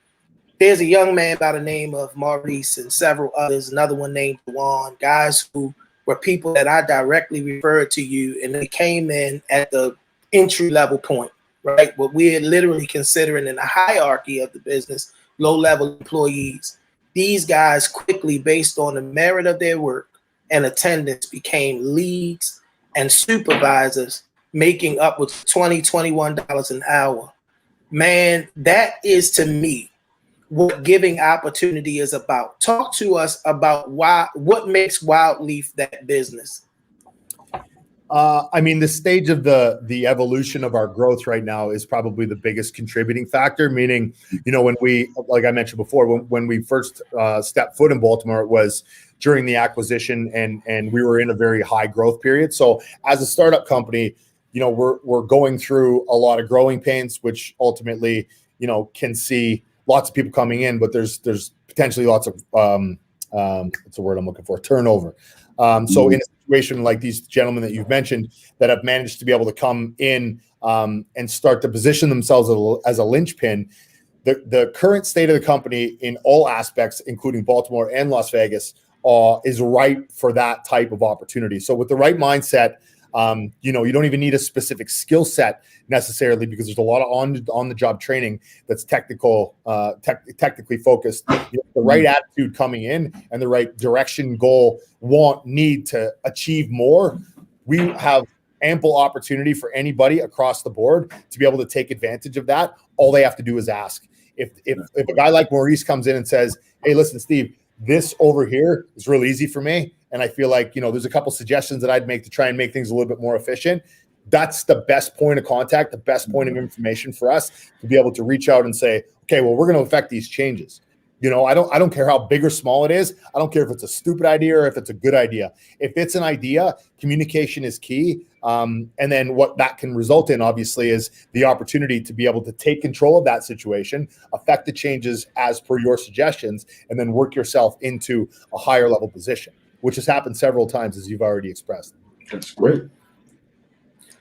[SPEAKER 2] there's a young man by the name of Maurice and several others, another one named Juan, guys who were people that I directly referred to you, and they came in at the entry level point, right? What we're literally considering in the hierarchy of the business, low-level employees. These guys quickly, based on the merit of their work and attendance, became leads and supervisors, making upwards of $20, $21 an hour. Man, that is, to me, what giving opportunity is about. Talk to us about what makes Wild Leaf that business.
[SPEAKER 4] The stage of the evolution of our growth right now is probably the biggest contributing factor. Meaning, when we, like I mentioned before, when we first stepped foot in Baltimore, it was during the acquisition, and we were in a very high growth period. So as a startup company, we're going through a lot of growing pains, which ultimately, can see lots of people coming in, but there's potentially lots of what's the word I'm looking for? Turnover. So in a situation like these gentlemen that you've mentioned that have managed to be able to come in and start to position themselves as a linchpin, the current state of the company in all aspects, including Baltimore and Las Vegas, is ripe for that type of opportunity. So with the right mindset, You know, you don't even need a specific skill set necessarily, because there's a lot of on the job training that's technically focused. You know, the right attitude coming in and the right direction, goal, need to achieve more. We have ample opportunity for anybody across the board to be able to take advantage of that. All they have to do is ask. If a guy like Maurice comes in and says, hey, listen, Steve, this over here is real easy for me, and I feel like, you know, there's a couple suggestions that I'd make to try and make things a little bit more efficient, that's the best point of contact, the best point of information for us to be able to reach out and say, okay, well, we're going to affect these changes. You know, I don't care how big or small it is. I don't care if it's a stupid idea or if it's a good idea. If it's an idea, communication is key. And then what that can result in, obviously, is the opportunity to be able to take control of that situation, affect the changes as per your suggestions, and then work yourself into a higher level position, which has happened several times, as you've already expressed.
[SPEAKER 1] That's great.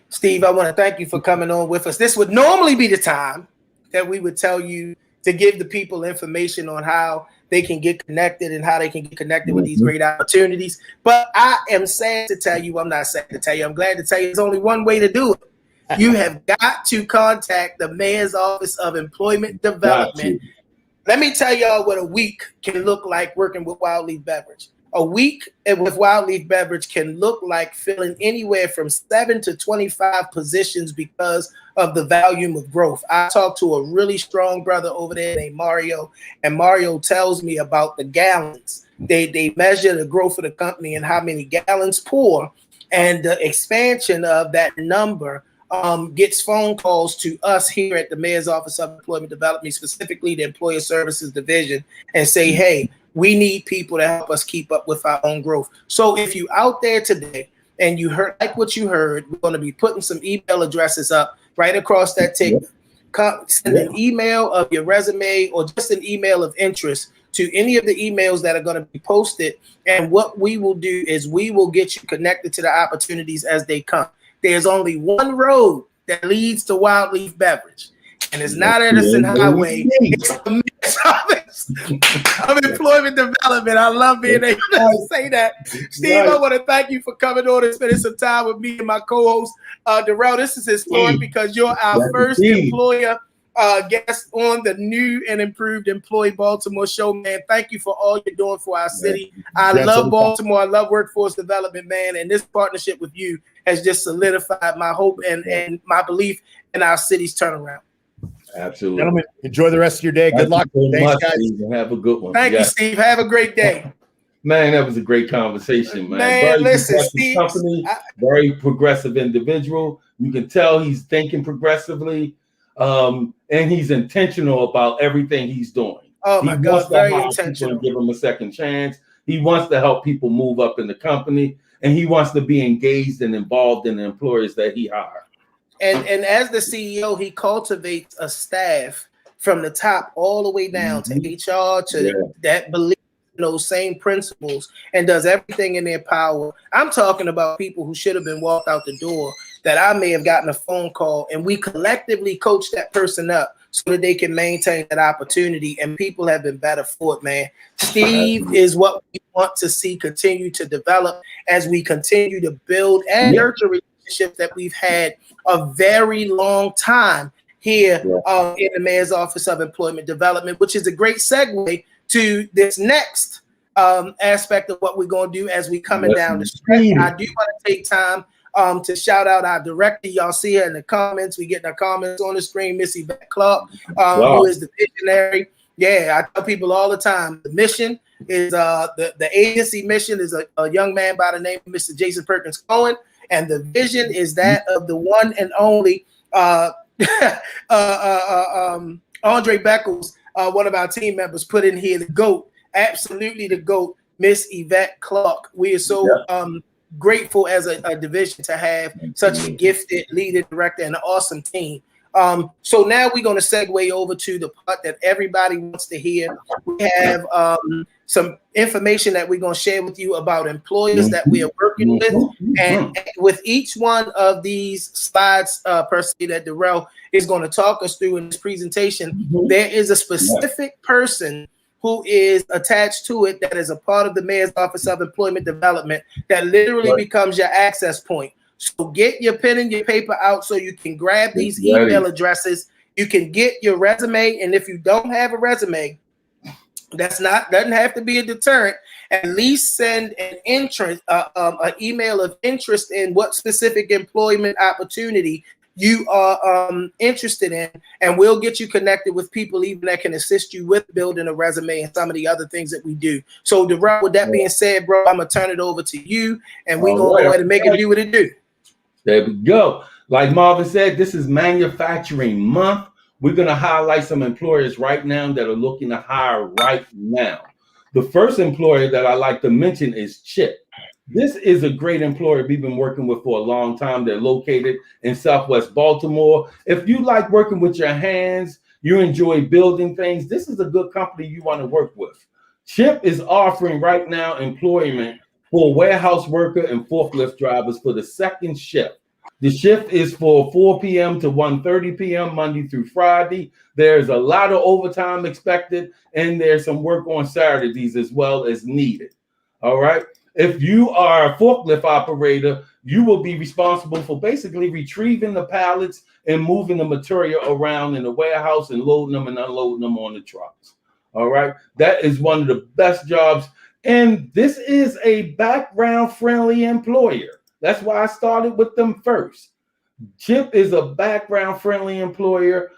[SPEAKER 2] Steve, I want to thank you for coming on with us. This would normally be the time that we would tell you to give the people information on how they can get connected and how they can get connected with these great opportunities. But I am sad to tell you, I'm not sad to tell you, I'm glad to tell you there's only one way to do it. You have got to contact the Mayor's Office of Employment Development. Let me tell y'all what a week can look like working with Wild Leaf Beverage. A week with Wild Leaf Beverage can look like filling anywhere from 7 to 25 positions because of the volume of growth. I talked to a really strong brother over there named Mario, and Mario tells me about the gallons. They measure the growth of the company and how many gallons pour, and the expansion of that number gets phone calls to us here at the Mayor's Office of Employment Development, specifically the Employer Services Division, and say, hey, we need people to help us keep up with our own growth. So if you out there today and you heard like what you heard, we're going to be putting some email addresses up right across that ticket. Send an email of your resume or just an email of interest to any of the emails that are going to be posted. And what we will do is we will get you connected to the opportunities as they come. There's only one road that leads to Wild Leaf Beverage, and it's not Edison Highway. It's the Mayor's Office of Employment Development. I love being able to say that. Steve, I want to thank you for coming on and spending some time with me and my co-host, Darrell. This is historic because you're our first employer guest on the new and improved Employee Baltimore show, man. Thank you for all you're doing for our city. I love Baltimore. I love workforce development, man. And this partnership with you has just solidified my hope and my belief in our city's turnaround.
[SPEAKER 1] Absolutely.
[SPEAKER 4] Gentlemen, enjoy the rest of your day. Good luck. Thanks, guys.
[SPEAKER 1] Steve, have a good one.
[SPEAKER 2] Thank you, Steve. Have a great day.
[SPEAKER 1] Man, that was a great conversation, man.
[SPEAKER 2] Man, listen, Steve.
[SPEAKER 1] Very progressive individual. You can tell he's thinking progressively, and he's intentional about everything he's doing.
[SPEAKER 2] Oh, my God, very intentional.
[SPEAKER 1] Give him a second chance. He wants to help people move up in the company, and he wants to be engaged and involved in the employers that he hires.
[SPEAKER 2] And as the CEO, he cultivates a staff from the top all the way down to HR, to that believe in those same principles and does everything in their power. I'm talking about people who should have been walked out the door that I may have gotten a phone call, and we collectively coach that person up so that they can maintain that opportunity, and people have been better for it, man. Steve is what we want to see continue to develop as we continue to build and nurture relationships that we've had a very long time here in the Mayor's Office of Employment Development, which is a great segue to this next aspect of what we're going to do as we coming down the stretch. I do want to take time to shout out our director. Y'all see her in the comments. We get the comments on the screen, Miss Yvette Clark, who is the visionary. Yeah, I tell people all the time, the mission is the agency mission is a young man by the name of Mr. Jason Perkins Cohen, and the vision is that of the one and only Andre Beckles, one of our team members, put in here the GOAT, absolutely the GOAT, Miss Yvette Clark. We are so grateful as a division to have such a gifted leader, director, and an awesome team. So now we're going to segue over to the part that everybody wants to hear. We have some information that we're going to share with you about employers that we are working with. And with each one of these slides, personally, that Darrell is going to talk us through in this presentation, there is a specific person who is attached to it that is a part of the Mayor's Office of Employment Development that literally becomes your access point So get your pen and your paper out so you can grab these
[SPEAKER 1] Right.
[SPEAKER 2] email addresses. You can get your resume, and if you don't have a resume, doesn't have to be a deterrent. At least send an interest, an email of interest in what specific employment opportunity you are interested in, and we'll get you connected with people even that can assist you with building a resume and some of the other things that we do. So, Darrell, with that being said, bro, I'm gonna turn it over to you, and we're gonna go ahead and make it do what it do.
[SPEAKER 1] There we go. Like Marvin said, this is Manufacturing Month. We're going to highlight some employers right now that are looking to hire right now. The first employer that I like to mention is Chip. This is a great employer we've been working with for a long time. They're located in Southwest Baltimore. If you like working with your hands, you enjoy building things, this is a good company you want to work with. Chip is offering right now employment for warehouse worker and forklift drivers for the second shift. The shift is for 4 p.m. to 1:30 p.m. Monday through Friday. There's a lot of overtime expected, and there's some work on Saturdays as well as needed. All right. If you are a forklift operator, you will be responsible for basically retrieving the pallets and moving the material around in the warehouse and loading them and unloading them on the trucks. All right. That is one of the best jobs. And this is a background-friendly employer. That's why I started with them first. Chip is a background-friendly employer.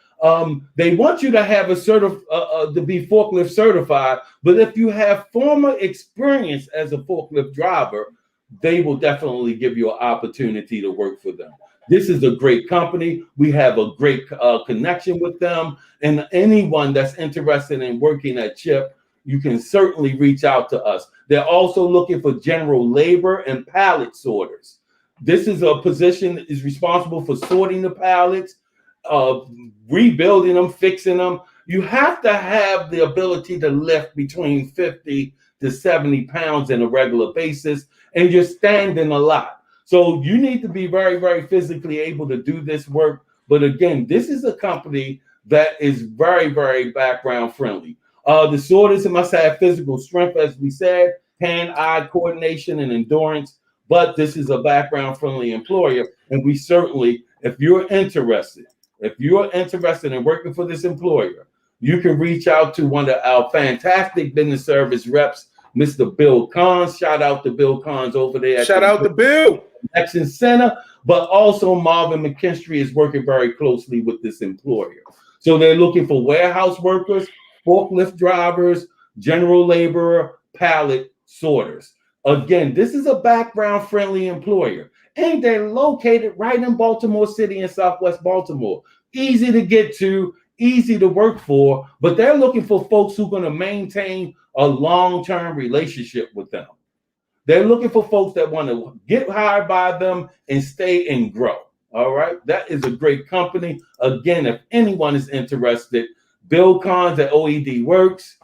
[SPEAKER 1] They want you to have a to be forklift certified, but if you have former experience as a forklift driver, they will definitely give you an opportunity to work for them. This is a great company. We have a great connection with them, and anyone that's interested in working at Chip, you can certainly reach out to us. They're also looking for general labor and pallet sorters. This is a position that is responsible for sorting the pallets, rebuilding them, fixing them. You have to have the ability to lift between 50 to 70 pounds on a regular basis, and you're standing a lot. So you need to be very, very physically able to do this work. But again, this is a company that is very, very background friendly. The sorters must have physical strength, as we said, hand-eye coordination and endurance. But this is a background-friendly employer, and we certainly, if you're interested in working for this employer, you can reach out to one of our fantastic business service reps, Mr. Bill Collins. Shout out to Bill Collins over there.
[SPEAKER 2] Shout out to Bill.
[SPEAKER 1] Action Center, but also Marvin McKinstry is working very closely with this employer. So they're looking for warehouse workers, forklift drivers, general laborer, pallet sorters. Again, this is a background-friendly employer, and they're located right in Baltimore City in Southwest Baltimore. Easy to get to, easy to work for, but they're looking for folks who are going to maintain a long-term relationship with them. They're looking for folks that want to get hired by them and stay and grow. All right, that is a great company. Again, if anyone is interested, Bill Collins at OED Works,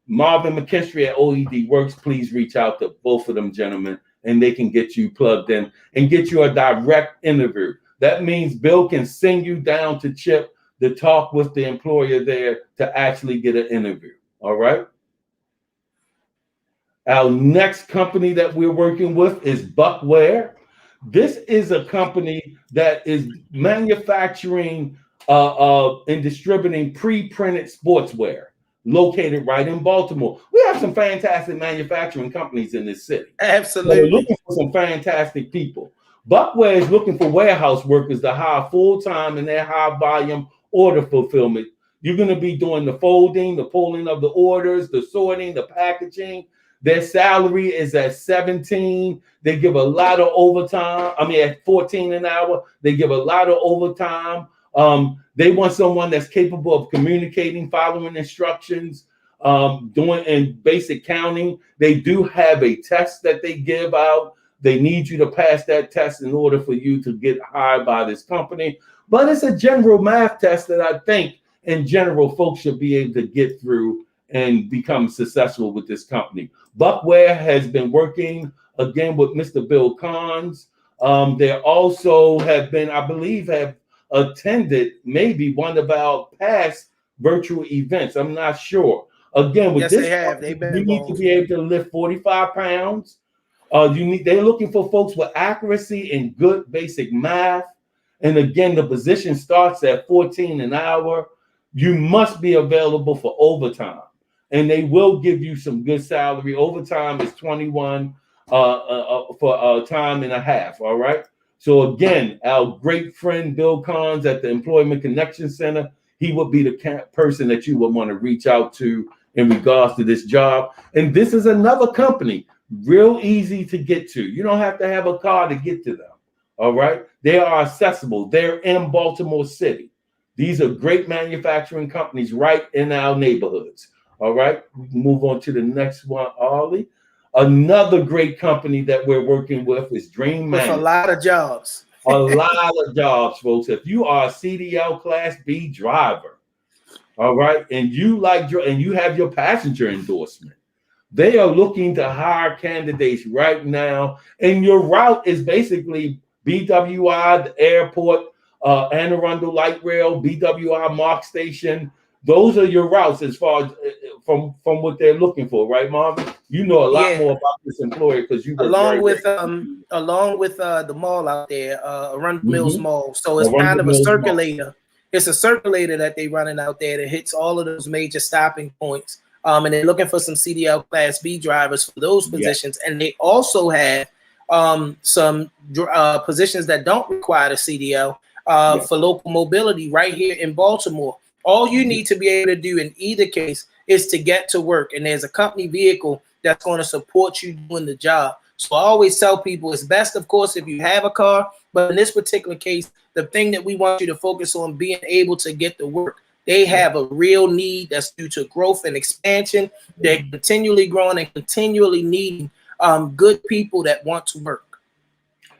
[SPEAKER 1] Marvin McKinstry at OED Works, please reach out to both of them gentlemen, and they can get you plugged in and get you a direct interview. That means Bill can send you down to Chip to talk with the employer there to actually get an interview. All right. Our next company that we're working with is Buckware. This is a company that is manufacturing and distributing pre-printed sportswear, located right in Baltimore. We have some fantastic manufacturing companies in this city.
[SPEAKER 2] Absolutely.
[SPEAKER 1] So we're looking for some fantastic people. Buckware is looking for warehouse workers to hire full-time in their high-volume order fulfillment. You're going to be doing the folding, the pulling of the orders, the sorting, the packaging. Their salary is at 17. They give a lot of overtime. At 14 an hour, they give a lot of overtime. They want someone that's capable of communicating, following instructions, doing in basic counting. They do have a test that they give out. They need you to pass that test in order for you to get hired by this company. But it's a general math test that I think in general folks should be able to get through and become successful with this company. Buckware has been working again with Mr. Bill Collins. They also have been, I believe, have attended maybe one of our past virtual events. I'm not sure. Again, with
[SPEAKER 2] yes,
[SPEAKER 1] this,
[SPEAKER 2] they have. They've been
[SPEAKER 1] you need to be able to lift 45 pounds. They're looking for folks with accuracy and good basic math. And again, the position starts at 14 an hour. You must be available for overtime, and they will give you some good salary. Overtime is 21 for time and a half. All right. So again, our great friend Bill Collins at the Employment Connection Center, he would be the person that you would want to reach out to in regards to this job. And this is another company, real easy to get to. You don't have to have a car to get to them. All right. They are accessible. They're in Baltimore City. These are great manufacturing companies right in our neighborhoods. All right. We can move on to the next one, Ollie. Another great company that we're working with is Dream
[SPEAKER 2] With
[SPEAKER 1] Management.
[SPEAKER 2] a lot of jobs.
[SPEAKER 1] A lot of jobs, folks. If you are a CDL Class B driver, all right, and you have your passenger endorsement, they are looking to hire candidates right now. And your route is basically BWI, the airport, Anne Arundel Light Rail, BWI Mark Station. Those are your routes as far as from what they're looking for, right, Marvin? You know a lot more about this employer because you
[SPEAKER 2] along with the mall out there, Arundel Mills Mall. So it's kind of a circulator. Mall. It's a circulator that they running out there that hits all of those major stopping points. And they're looking for some CDL Class B drivers for those positions, and they also have some positions that don't require the CDL for local mobility right here in Baltimore. All you need to be able to do in either case is to get to work, and there's a company vehicle that's going to support you doing the job. So I always tell people it's best, of course, if you have a car, but in this particular case, the thing that we want you to focus on being able to get to work. They have a real need that's due to growth and expansion. They're continually growing and continually needing good people that want to work.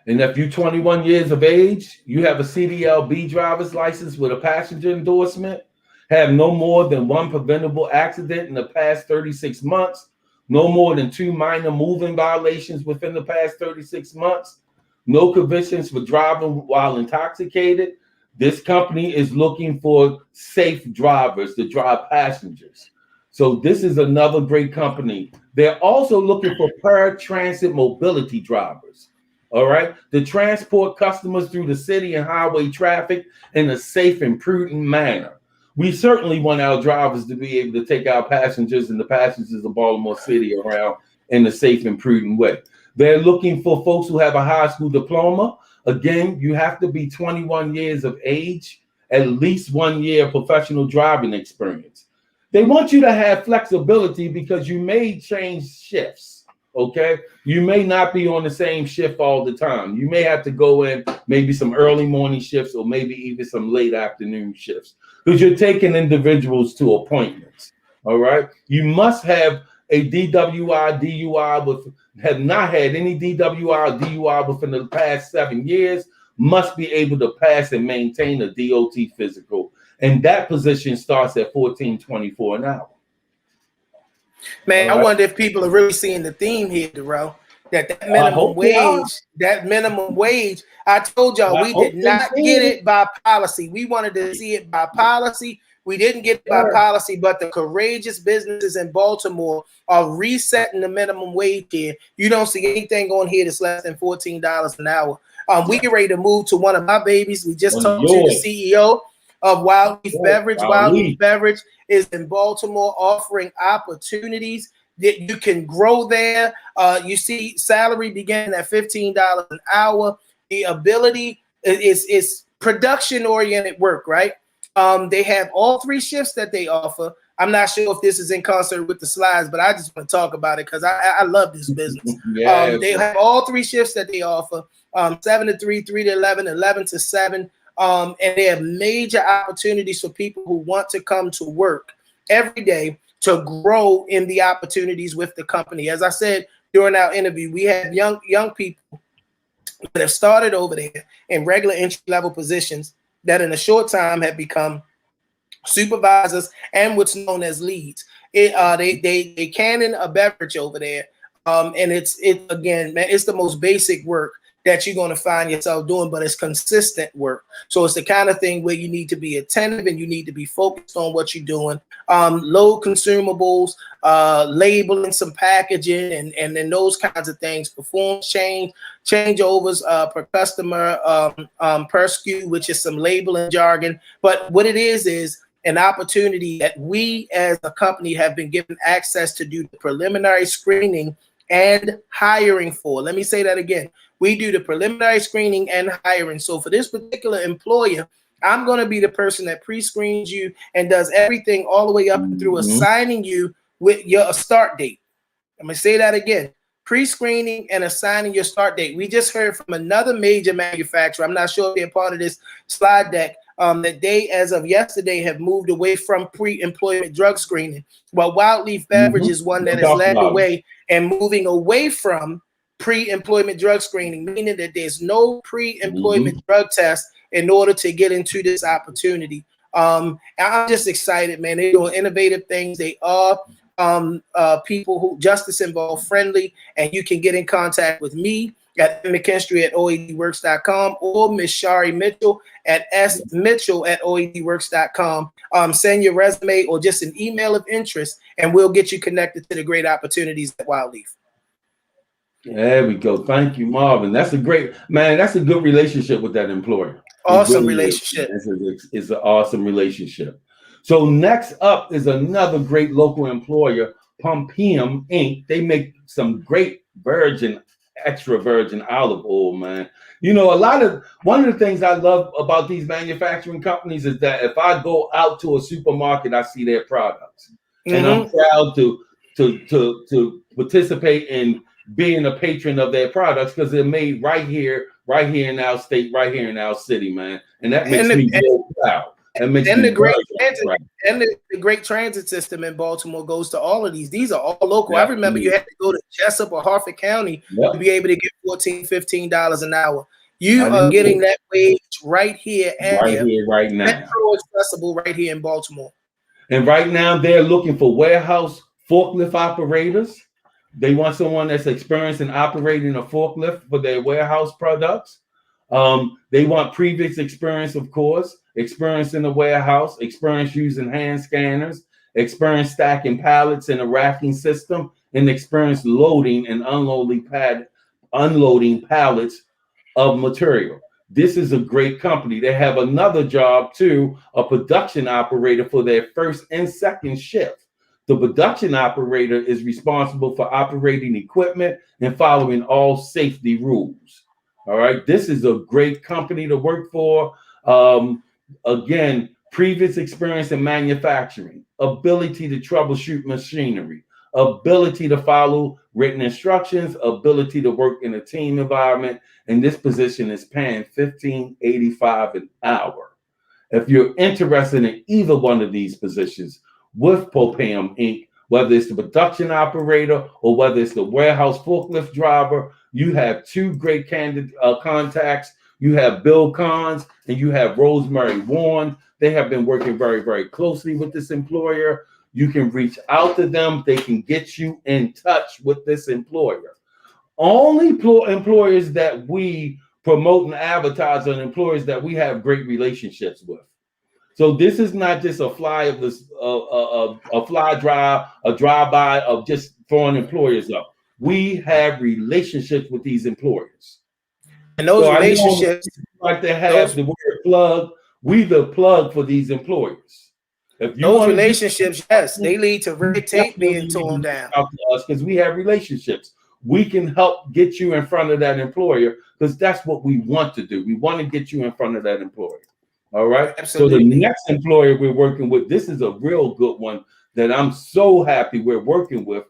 [SPEAKER 1] And if you're 21 years of age, you have a CDL B driver's license with a passenger endorsement, have no more than one preventable accident in the past 36 months, no more than 2 minor moving violations within the past 36 months, no convictions for driving while intoxicated. This company is looking for safe drivers to drive passengers. So this is another great company. They're also looking for paratransit mobility drivers, all right, to transport customers through the city and highway traffic in a safe and prudent manner. We certainly want our drivers to be able to take our passengers and the passengers of Baltimore City around in a safe and prudent way. They're looking for folks who have a high school diploma. Again, you have to be 21 years of age, at least 1 year of professional driving experience. They want you to have flexibility because you may change shifts, okay? You may not be on the same shift all the time. You may have to go in maybe some early morning shifts or maybe even some late afternoon shifts because you're taking individuals to appointments, all right? You must have a DWI, DUI, have not had any DWI or DUI within the past 7 years, must be able to pass and maintain a DOT physical. And that position starts at $14.24 an hour.
[SPEAKER 2] Man, I wonder if people are really seeing the theme here, Darrell. That minimum wage, I told y'all we did not get it by policy. We wanted to see it by policy. We didn't get it by policy, but the courageous businesses in Baltimore are resetting the minimum wage here. You don't see anything on here that's less than $14 an hour. We get ready to move to one of my babies. We just talked to the CEO of Leaf Beverage. Leaf Beverage is in Baltimore offering opportunities that you can grow there. You see salary beginning at $15 an hour. The ability is production-oriented work, right? They have all 3 shifts that they offer. I'm not sure if this is in concert with the slides, but I just want to talk about it because I love this business. They have all 3 shifts that they offer, 7 to 3, 3 to 11, 11 to 7. And they have major opportunities for people who want to come to work every day to grow in the opportunities with the company. As I said during our interview, we have young people that have started over there in regular entry-level positions that in a short time have become supervisors and what's known as leads. They cannon a beverage over there, and it's the most basic work that you're going to find yourself doing, but it's consistent work. So it's the kind of thing where you need to be attentive and you need to be focused on what you're doing. low consumables, labeling, some packaging, and then those kinds of things. Perform changeovers per customer, per SKU, which is some labeling jargon. But what it is an opportunity that we as a company have been given access to do the preliminary screening and hiring for. Let me say that again. We do the preliminary screening and hiring. So for this particular employer, I'm going to be the person that pre-screens you and does everything all the way up and through assigning you with your start date. I'm going to say that again. Pre-screening and assigning your start date. We just heard from another major manufacturer. I'm not sure if they're part of this slide deck. That they, as of yesterday, have moved away from pre-employment drug screening. While Wild Leaf Beverage is one that has led the way and moving away from pre-employment drug screening, meaning that there's no pre-employment drug test in order to get into this opportunity. I'm just excited, man. They're doing innovative things. They are people who justice involved friendly, and you can get in contact with me at McKinstry@oedworks.com or Miss Shari Mitchell at smitchell@oedworks.com. Send your resume or just an email of interest, and we'll get you connected to the great opportunities at Wild Leaf.
[SPEAKER 1] There we go. Thank you, Marvin. That's a great, man. That's a good relationship with that employer.
[SPEAKER 2] Awesome relationship.
[SPEAKER 1] It's an awesome relationship. So next up is another great local employer, Pumpium Inc. They make some great extra virgin olive oil, man. You know, one of the things I love about these manufacturing companies is that if I go out to a supermarket, I see their products, and I'm proud to participate in being a patron of their products because they're made right here in our state, right here in our city, man. And that makes me real proud. The great transit system in Baltimore goes to all of these. These are all local. I remember you had to go to Jessup or Harford County to be able to get $14, $15 an hour. You are getting that wage right here, right now. Metro accessible right here in Baltimore. And right now they're looking for warehouse forklift operators. They want someone that's experienced in operating a forklift for their warehouse products. They want previous experience, of course, experience in the warehouse, experience using hand scanners, experience stacking pallets in a racking system, and experience loading and unloading pallets of material. This is a great company. They have another job too, a production operator for their first and second shift. The production operator is responsible for operating equipment and following all safety rules. All right. This is a great company to work for. Again, previous experience in manufacturing, ability to troubleshoot machinery, ability to follow written instructions, ability to work in a team environment. And this position is paying $15.85 an hour. If you're interested in either one of these positions with Pumpium Inc., whether it's the production operator or whether it's the warehouse forklift driver, you have two great contacts. You have Bill Collins and you have Rosemary Warren. They have been working very, very closely with this employer. You can reach out to them. They can get you in touch with this employer. Only employers that we promote and advertise on employers that we have great relationships with. So this is not just a drive-by of just throwing employers up. We have relationships with these employers.
[SPEAKER 2] And those relationships,
[SPEAKER 1] like they have the word plug, we the plug for these employers. If you
[SPEAKER 2] those relationships, yes, they lead to red tape being torn down.
[SPEAKER 1] Because we have relationships. We can help get you in front of that employer because that's what we want to do. We want to get you in front of that employer. All right. Absolutely. So the next employer we're working with, this is a real good one that I'm so happy we're working with.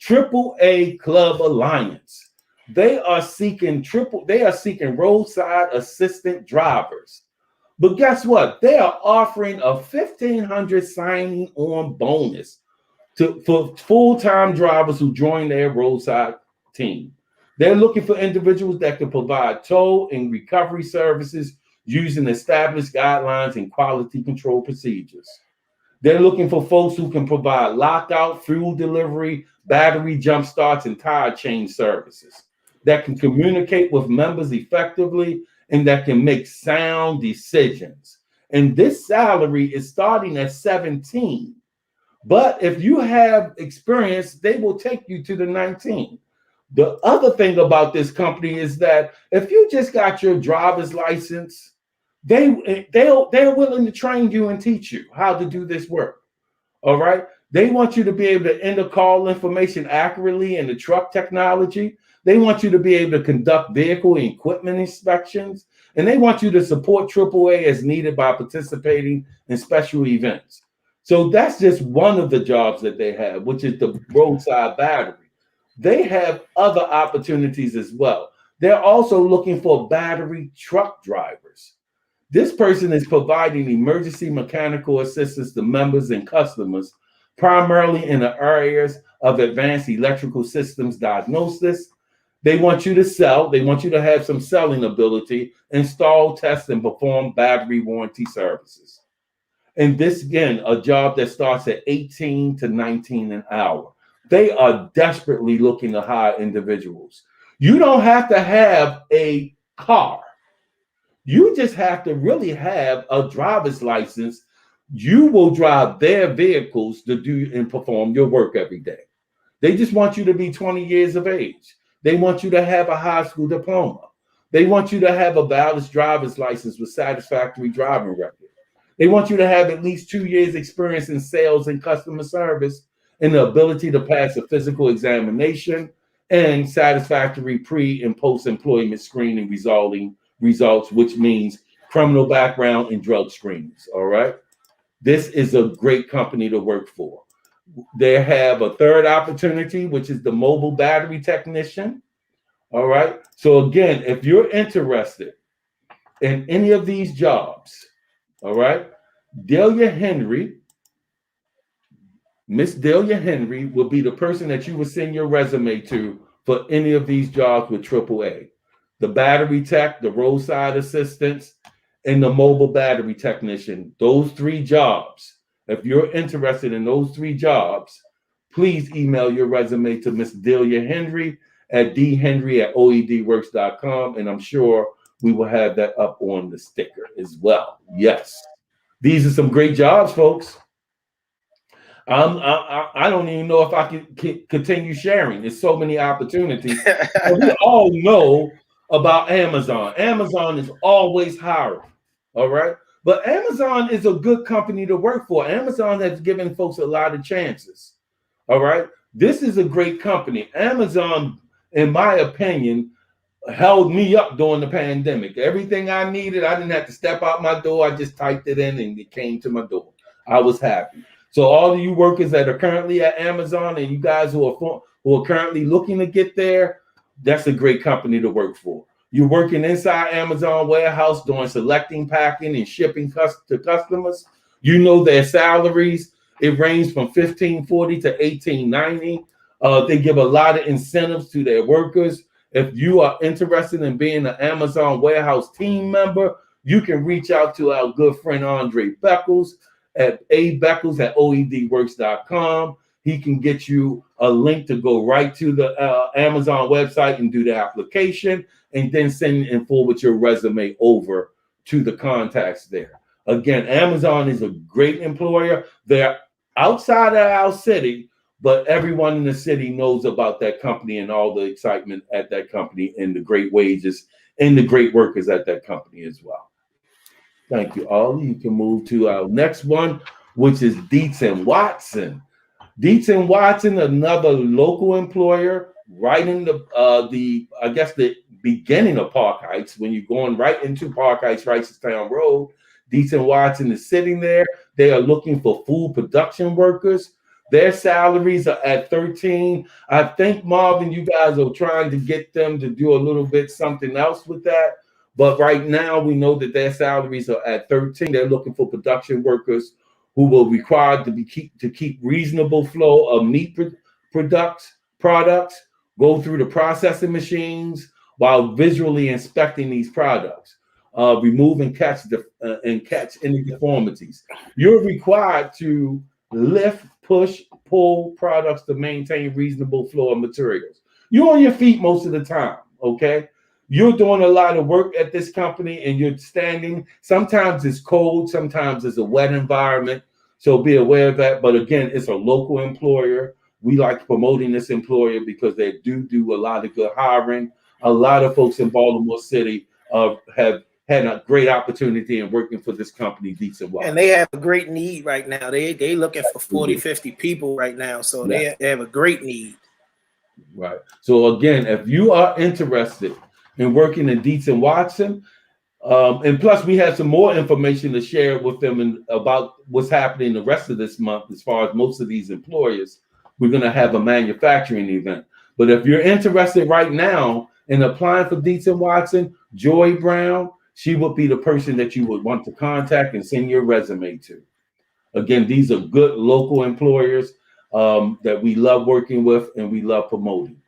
[SPEAKER 1] AAA Club Alliance. They are seeking roadside assistant drivers. But guess what? They are offering a $1,500 signing on bonus for full-time drivers who join their roadside team. They're looking for individuals that can provide tow and recovery services using established guidelines and quality control procedures. They're looking for folks who can provide lockout, fuel delivery, battery jump starts, and tire change services, that can communicate with members effectively, and that can make sound decisions. And this salary is starting at $17. But if you have experience, they will take you to the 19. The other thing about this company is that if you just got your driver's license, they're willing to train you and teach you how to do this work. All right. They want you to be able to enter call information accurately in the truck technology. They want you to be able to conduct vehicle and equipment inspections. And they want you to support AAA as needed by participating in special events. So that's just one of the jobs that they have, which is the roadside battery. They have other opportunities as well. They're also looking for battery truck drivers. This person is providing emergency mechanical assistance to members and customers, primarily in the areas of advanced electrical systems diagnosis. They want you to sell. They want you to have some selling ability, install, test, and perform battery warranty services. And this, again, a job that starts at 18 to 19 an hour. They are desperately looking to hire individuals. You don't have to have a car. You just have to really have a driver's license. You will drive their vehicles to do and perform your work every day. They just want you to be 20 years of age. They want you to have a high school diploma. They want you to have a valid driver's license with satisfactory driving record. They want you to have at least 2 years experience in sales and customer service and the ability to pass a physical examination and satisfactory pre and post-employment screening results, which means criminal background and drug screenings. All right. This is a great company to work for. They have a third opportunity, which is the mobile battery technician. All right. So again, if you're interested in any of these jobs, all right, Miss Delia Henry will be the person that you will send your resume to for any of these jobs with AAA. The battery tech, the roadside assistance, and the mobile battery technician. Those 3 jobs. If you're interested in those 3 jobs, please email your resume to Miss Delia Henry at dhenry@oedworks.com, and I'm sure we will have that up on the sticker as well. Yes, these are some great jobs, folks. I don't even know if I can continue sharing. There's so many opportunities. We all know about Amazon. Amazon is always hiring. All right. But Amazon is a good company to work for. Amazon has given folks a lot of chances. All right. This is a great company. Amazon, in my opinion, held me up during the pandemic. Everything I needed, I didn't have to step out my door. I just typed it in and it came to my door. I was happy. So all of you workers that are currently at Amazon and you guys who are currently looking to get there, that's a great company to work for. You're working inside Amazon warehouse doing selecting, packing, and shipping to customers. You know their salaries. It ranges from $15.40 to $18.90. They give a lot of incentives to their workers. If you are interested in being an Amazon warehouse team member, you can reach out to our good friend Andre Beckles at abeckles@oedworks.com. He can get you a link to go right to the Amazon website and do the application, and then send and forward your resume over to the contacts there. Again, Amazon is a great employer. They're outside of our city, but everyone in the city knows about that company and all the excitement at that company and the great wages and the great workers at that company as well. Thank you, all. You can move to our next one, which is Dietz & Watson. Dietz & Watson, another local employer, right in the beginning of Park Heights. When you're going right into Park Heights, Wrightstown Road, Dietz & Watson is sitting there. They are looking for food production workers. Their salaries are at 13. I think, Marvin, you guys are trying to get them to do a little bit something else with that. But right now, we know that their salaries are at 13. They're looking for production workers who will be required to keep reasonable flow of meat products, go through the processing machines while visually inspecting these products, remove and catch any deformities. You're required to lift, push, pull products to maintain reasonable flow of materials. You're on your feet most of the time, okay? You're doing a lot of work at this company and you're standing. Sometimes it's cold, sometimes it's a wet environment. So be aware of that. But again, it's a local employer. We like promoting this employer because they do a lot of good hiring. A lot of folks in Baltimore City have had a great opportunity in working for this company, Dietz & Watson.
[SPEAKER 2] And they have a great need right now. They looking for 40, 50 people right now. So they have a great need.
[SPEAKER 1] Right. So again, if you are interested in working in Dietz & Watson, and plus we have some more information to share with them about what's happening the rest of this month as far as most of these employers. We're going to have a manufacturing event. But if you're interested right now in applying for Dietz & Watson, Joy Brown, she would be the person that you would want to contact and send your resume to. Again, these are good local employers that we love working with and we love promoting.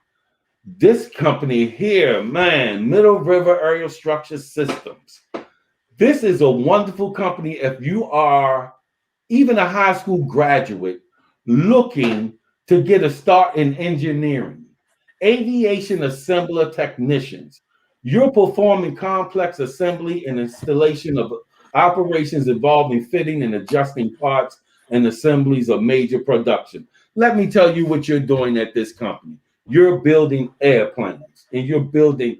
[SPEAKER 1] This company here, man, Middle River Aerial Structure Systems. This is a wonderful company if you are even a high school graduate looking to get a start in engineering. Aviation assembler technicians. You're performing complex assembly and installation of operations involving fitting and adjusting parts and assemblies of major production. Let me tell you what you're doing at this company. You're building airplanes and you're building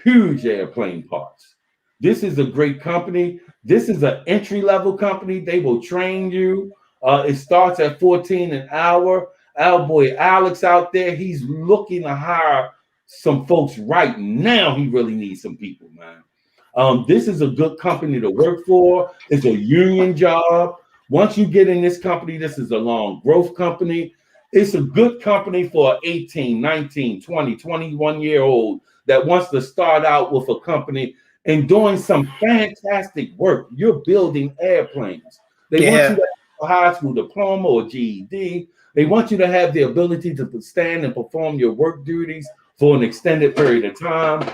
[SPEAKER 1] huge airplane parts. This is a great company. This is an entry-level company. They will train you. It starts at $14 an hour. Our boy Alex out there, he's looking to hire some folks right now. He really needs some people, man. This is a good company to work for. It's a union job. Once you get in this company, this is a long growth company. It's a good company for 18, 19, 20, 21-year-old that wants to start out with a company and doing some fantastic work. You're building airplanes. They want you to have a high school diploma or GED. They want you to have the ability to stand and perform your work duties for an extended period of time.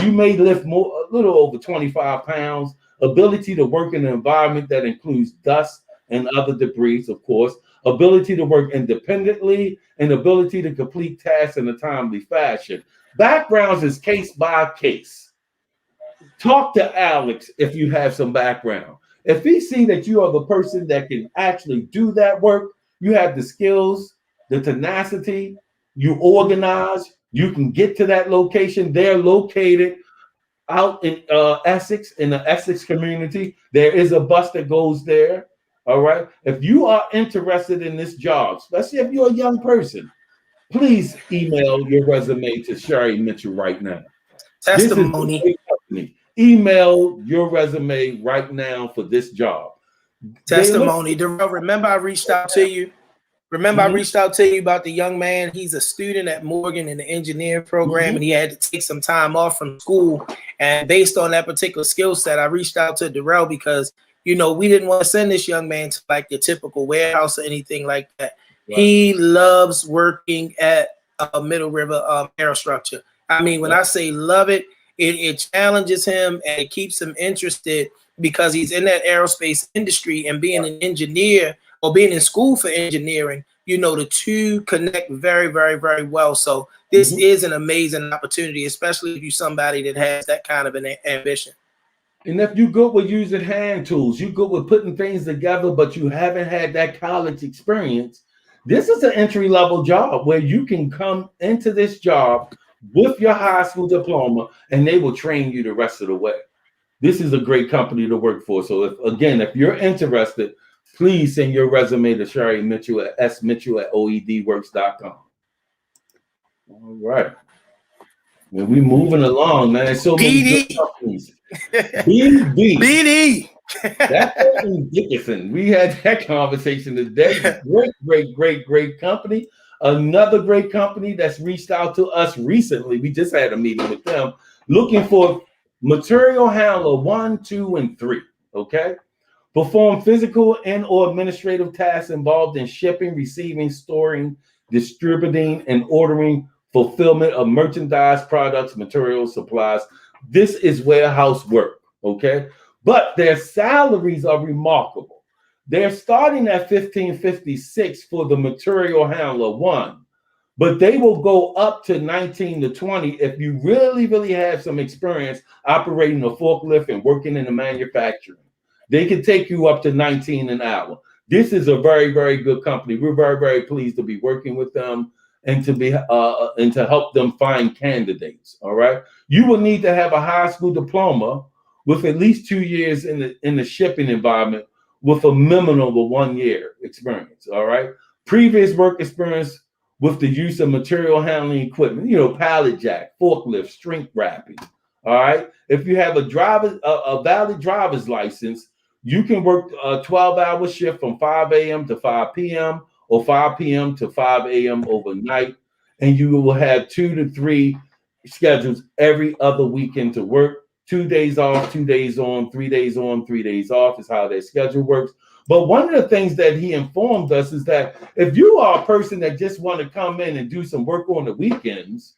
[SPEAKER 1] You may lift a little over 25 pounds, ability to work in an environment that includes dust and other debris, of course, ability to work independently, and ability to complete tasks in a timely fashion. Backgrounds is case by case. Talk to Alex if you have some background. If he see that you are the person that can actually do that work, you have the skills, the tenacity, you organize, you can get to that location. They're located out in Essex, in the Essex community. There is a bus that goes there. All right. If you are interested in this job, especially if you're a young person, please email your resume to Sherry Mitchell right now.
[SPEAKER 2] Testimony.
[SPEAKER 1] This is a great company. Email your resume right now for this job.
[SPEAKER 2] Testimony. Darrell, remember I reached out to you? I reached out to you about the young man. He's a student at Morgan in the engineering program, and he had to take some time off from school. And based on that particular skill set, I reached out to Darrell because, you know, we didn't want to send this young man to like the typical warehouse or anything like that. Right. He loves working at Middle River Aerostructure. I mean, when I say love it, it challenges him and it keeps him interested because he's in that aerospace industry, and being an engineer or being in school for engineering, you know, the two connect very, very, very well. So this is an amazing opportunity, especially if you're somebody that has that kind of an ambition.
[SPEAKER 1] And if you're good with using hand tools, you're good with putting things together, but you haven't had that college experience, this is an entry-level job where you can come into this job with your high school diploma, and they will train you the rest of the way. This is a great company to work for. So if you're interested, please send your resume to Sherry Mitchell at smitchell@oedworks.com. All right. Well, we're moving along, man. So many good companies.
[SPEAKER 2] BD.
[SPEAKER 1] That's Dickinson. We had that conversation today. Great company. Another great company that's reached out to us recently. We just had a meeting with them looking for material handler 1, 2, and 3. Okay. Perform physical and or administrative tasks involved in shipping, receiving, storing, distributing, and ordering fulfillment of merchandise, products, materials, supplies. This is warehouse work, okay? But their salaries are remarkable. They're starting at $15.56 for the material handler 1, but they will go up to $19 to $20 if you really have some experience operating a forklift and working in the manufacturing. They can take you up to $19 an hour. This is a very, very good company. We're very, very pleased to be working with them and to be and to help them find candidates. All right. You will need to have a high school diploma with at least 2 years in the shipping environment with a minimum of 1 year experience. All right. Previous work experience with the use of material handling equipment, pallet jack, forklift, shrink wrapping. All right. If you have a valid driver's license, you can work a 12-hour shift from 5 a.m. to 5 p.m. or 5 p.m. to 5 a.m. overnight, and you will have 2 to 3 schedules every other weekend to work. 2 days off, 2 days on, 3 days on, 3 days off is how their schedule works. But one of the things that he informed us is that if you are a person that just want to come in and do some work on the weekends,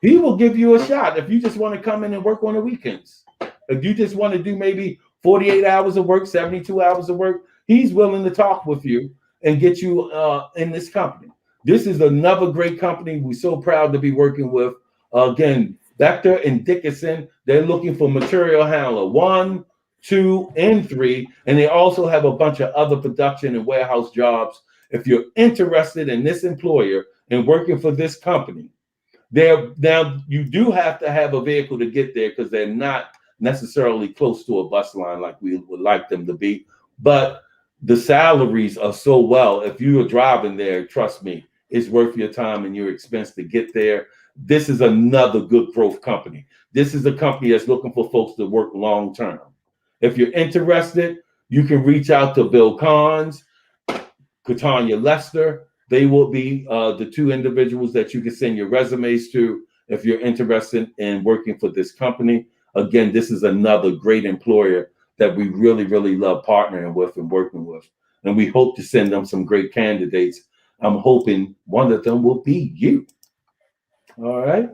[SPEAKER 1] he will give you a shot. If you just want to come in and work on the weekends, if you just want to do maybe 48 hours of work, 72 hours of work, he's willing to talk with you and get you in this company. This is another great company we're so proud to be working with. Again, Vector and Dickinson, they're looking for material handler 1, 2, and 3, and they also have a bunch of other production and warehouse jobs. If you're interested in this employer and working for this company, now you do have to have a vehicle to get there because they're not necessarily close to a bus line like we would like them to be, but the salaries are so well. If you are driving there, trust me, it's worth your time and your expense to get there. This is another good growth company. This is a company that's looking for folks to work long term. If you're interested, you can reach out to Bill Collins, Katanya Lester. They will be the 2 individuals that you can send your resumes to if you're interested in working for this company. Again, this is another great employer that we really, really love partnering with and working with. And we hope to send them some great candidates. I'm hoping one of them will be you. All right.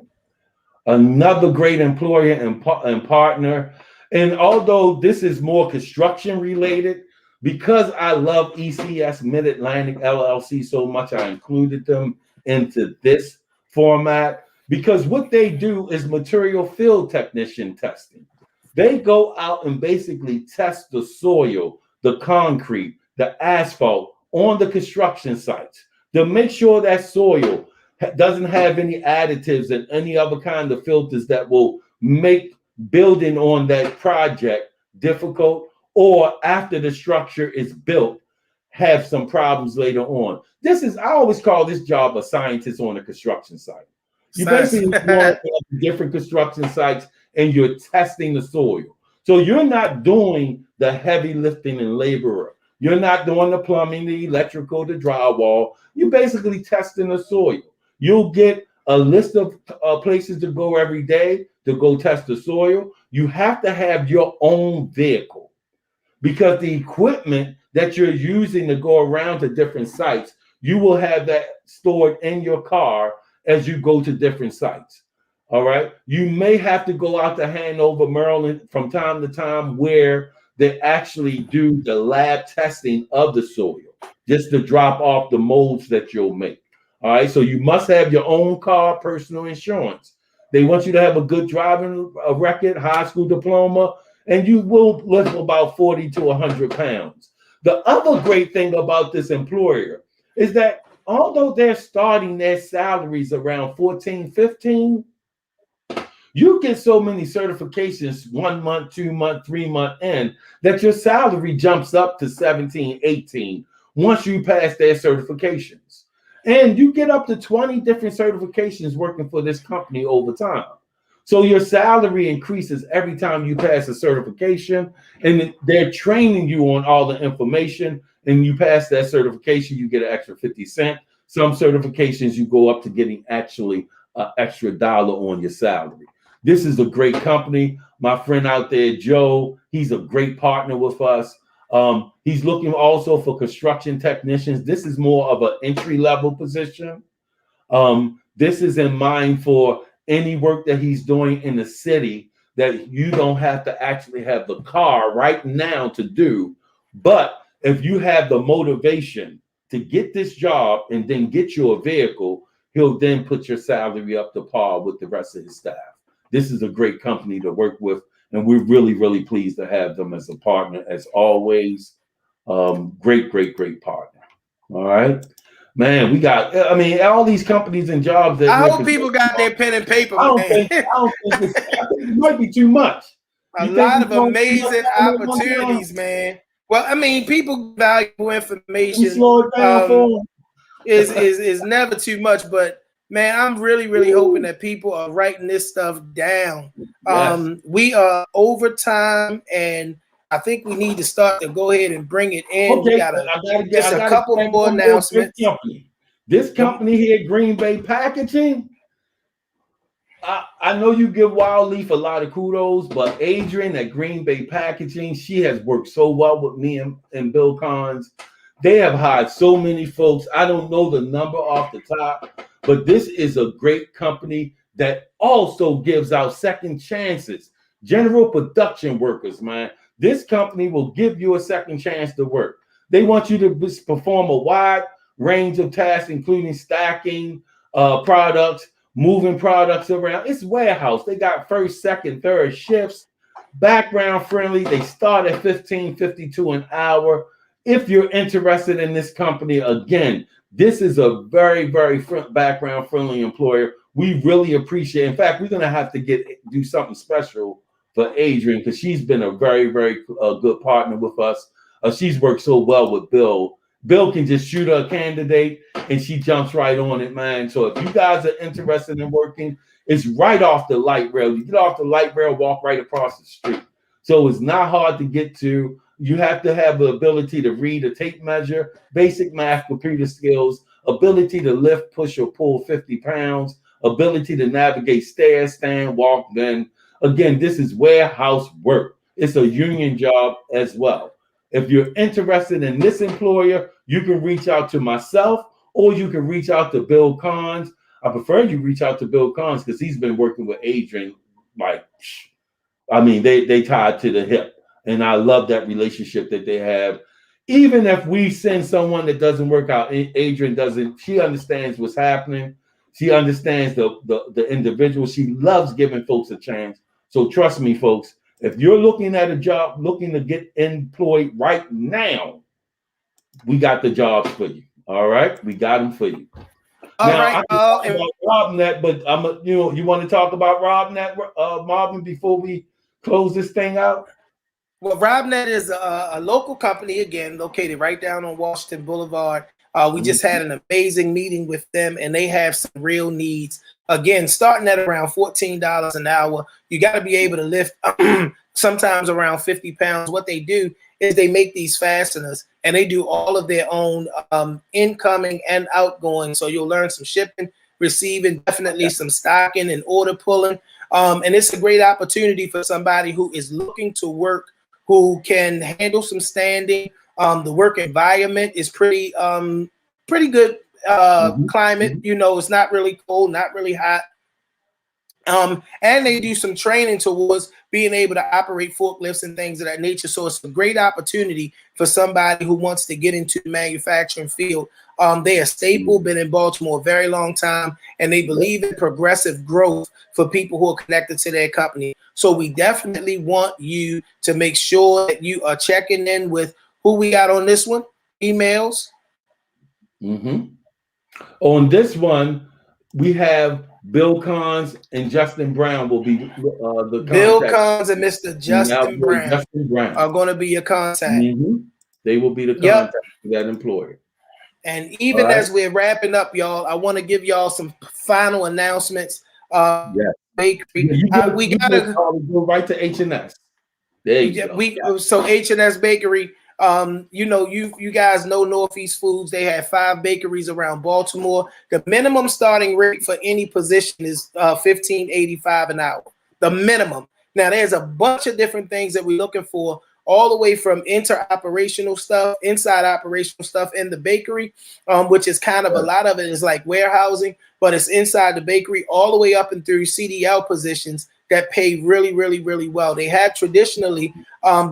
[SPEAKER 1] Another great employer and partner. And although this is more construction related, because I love ECS Mid-Atlantic LLC so much, I included them into this format because what they do is material field technician testing. They go out and basically test the soil, the concrete, the asphalt on the construction sites to make sure that soil doesn't have any additives and any other kind of filters that will make building on that project difficult, or after the structure is built, have some problems later on. I always call this job a scientist on a construction site. You basically go to different construction sites and you're testing the soil. So you're not doing the heavy lifting and laborer. You're not doing the plumbing, the electrical, the drywall. You're basically testing the soil. You'll get a list of places to go every day to go test the soil. You have to have your own vehicle because the equipment that you're using to go around to different sites, you will have that stored in your car as you go to different sites. All right. You may have to go out to Hanover, Maryland from time to time where they actually do the lab testing of the soil just to drop off the molds that you'll make. All right. So you must have your own car, personal insurance. They want you to have a good driving record, high school diploma, and you will lift about 40 to 100 pounds. The other great thing about this employer is that although they're starting their salaries around 14, 15, you get so many certifications 1 month, 2 month, 3 month in that your salary jumps up to 17, 18 once you pass their certifications. And you get up to 20 different certifications working for this company over time. So your salary increases every time you pass a certification, and they're training you on all the information, and you pass that certification, you get an extra 50 cents. Some certifications you go up to getting actually an extra $1 on your salary. This is a great company. My friend out there, Joe, he's a great partner with us. He's looking also for construction technicians. This is more of an entry-level position. This is in mind for any work that he's doing in the city that you don't have to actually have the car right now to do. But if you have the motivation to get this job and then get you a vehicle, he'll then put your salary up to par with the rest of his staff. This is a great company to work with, and we're really, really pleased to have them as a partner as always. Great partner. All right, man. We got. I mean, all these companies and jobs that
[SPEAKER 2] I hope people got their pen and paper,
[SPEAKER 1] I don't
[SPEAKER 2] man.
[SPEAKER 1] think. I don't think it's. I think it might be too much.
[SPEAKER 2] A
[SPEAKER 1] You think
[SPEAKER 2] lot
[SPEAKER 1] we
[SPEAKER 2] of
[SPEAKER 1] going too much
[SPEAKER 2] amazing
[SPEAKER 1] time at one time?
[SPEAKER 2] opportunities, man. Well, I mean, people valuable
[SPEAKER 1] We
[SPEAKER 2] information
[SPEAKER 1] slow it down for them.
[SPEAKER 2] is never too much, but man, I'm really hoping that people are writing this stuff down.
[SPEAKER 1] Yes.
[SPEAKER 2] We are over time, and I think we need to start to go ahead and bring it in. We
[SPEAKER 1] Okay,
[SPEAKER 2] got
[SPEAKER 1] I
[SPEAKER 2] just a
[SPEAKER 1] gotta
[SPEAKER 2] couple
[SPEAKER 1] thank
[SPEAKER 2] more
[SPEAKER 1] one more great
[SPEAKER 2] announcements.
[SPEAKER 1] company. This company here, Green Bay Packaging. I know you give Wild Leaf a lot of kudos, but Adrian at Green Bay Packaging, she has worked so well with me and Bill Cons. They have hired so many folks. I don't know the number off the top, but this is a great company that also gives out second chances. General production workers, man. This company will give you a second chance to work. They want you to perform a wide range of tasks, including stacking products, moving products around. It's warehouse. They got first, second, third shifts. Background friendly. They start at $15.52 an hour. If you're interested in this company, again, this is a very background friendly employer. We really appreciate. In fact, we're gonna have to do something special for Adrian because she's been a very good partner with us. She's worked so well with Bill. Bill can just shoot her a candidate and she jumps right on it, man. So if you guys are interested in working, it's right off the light rail. You get off the light rail, walk right across the street. So it's not hard to get to. You have to have the ability to read a tape measure, basic math, computer skills, ability to lift, push, or pull 50 pounds, ability to navigate stairs, stand, walk, bend. Again, this is warehouse work. It's a union job as well. If you're interested in this employer, you can reach out to myself or you can reach out to Bill Cons. I prefer you reach out to Bill Cons because he's been working with Adrian. They tied to the hip. And I love that relationship that they have. Even if we send someone that doesn't work out, Adrian doesn't, she understands what's happening. She understands the individual. She loves giving folks a chance. So trust me, folks, if you're looking at a job, looking to get employed right now, we got the jobs for you. All right, we got them for you.
[SPEAKER 2] All
[SPEAKER 1] now,
[SPEAKER 2] right,
[SPEAKER 1] I can talk about RobNet, but you want to talk about RobNet, Marvin, before we close this thing out?
[SPEAKER 2] Well, RobNet is a local company, again, located right down on Washington Boulevard. We just had an amazing meeting with them, and they have some real needs. Again, starting at around $14 an hour, you got to be able to lift sometimes around 50 pounds. What they do is they make these fasteners, and they do all of their own incoming and outgoing. So you'll learn some shipping, receiving, definitely some stocking and order pulling. And it's a great opportunity for somebody who is looking to work, who can handle some standing. The work environment is pretty good climate. It's not really cold, not really hot. And they do some training towards being able to operate forklifts and things of that nature. So it's a great opportunity for somebody who wants to get into the manufacturing field. They are stable, been in Baltimore a very long time, and they believe in progressive growth for people who are connected to their company. So we definitely want you to make sure that you are checking in with who we got on this one, emails.
[SPEAKER 1] On this one, we have Bill Cons and Justin Brown will be the
[SPEAKER 2] Bill
[SPEAKER 1] contact.
[SPEAKER 2] Cons and Mr. Justin Brown are going to be your contact.
[SPEAKER 1] They will be the contact for that employer.
[SPEAKER 2] And even as we're wrapping up, y'all, I want to give y'all some final announcements. Bakery.
[SPEAKER 1] We gotta go right to H&S. There you go.
[SPEAKER 2] So H&S Bakery. You guys know Northeast Foods. They have 5 bakeries around Baltimore. The minimum starting rate for any position is $15.85 an hour. The minimum. Now, there's a bunch of different things that we're looking for, all the way from inside operational stuff in the bakery, which is kind of a lot of it is like warehousing, but it's inside the bakery, all the way up and through CDL positions that pay really well. They have traditionally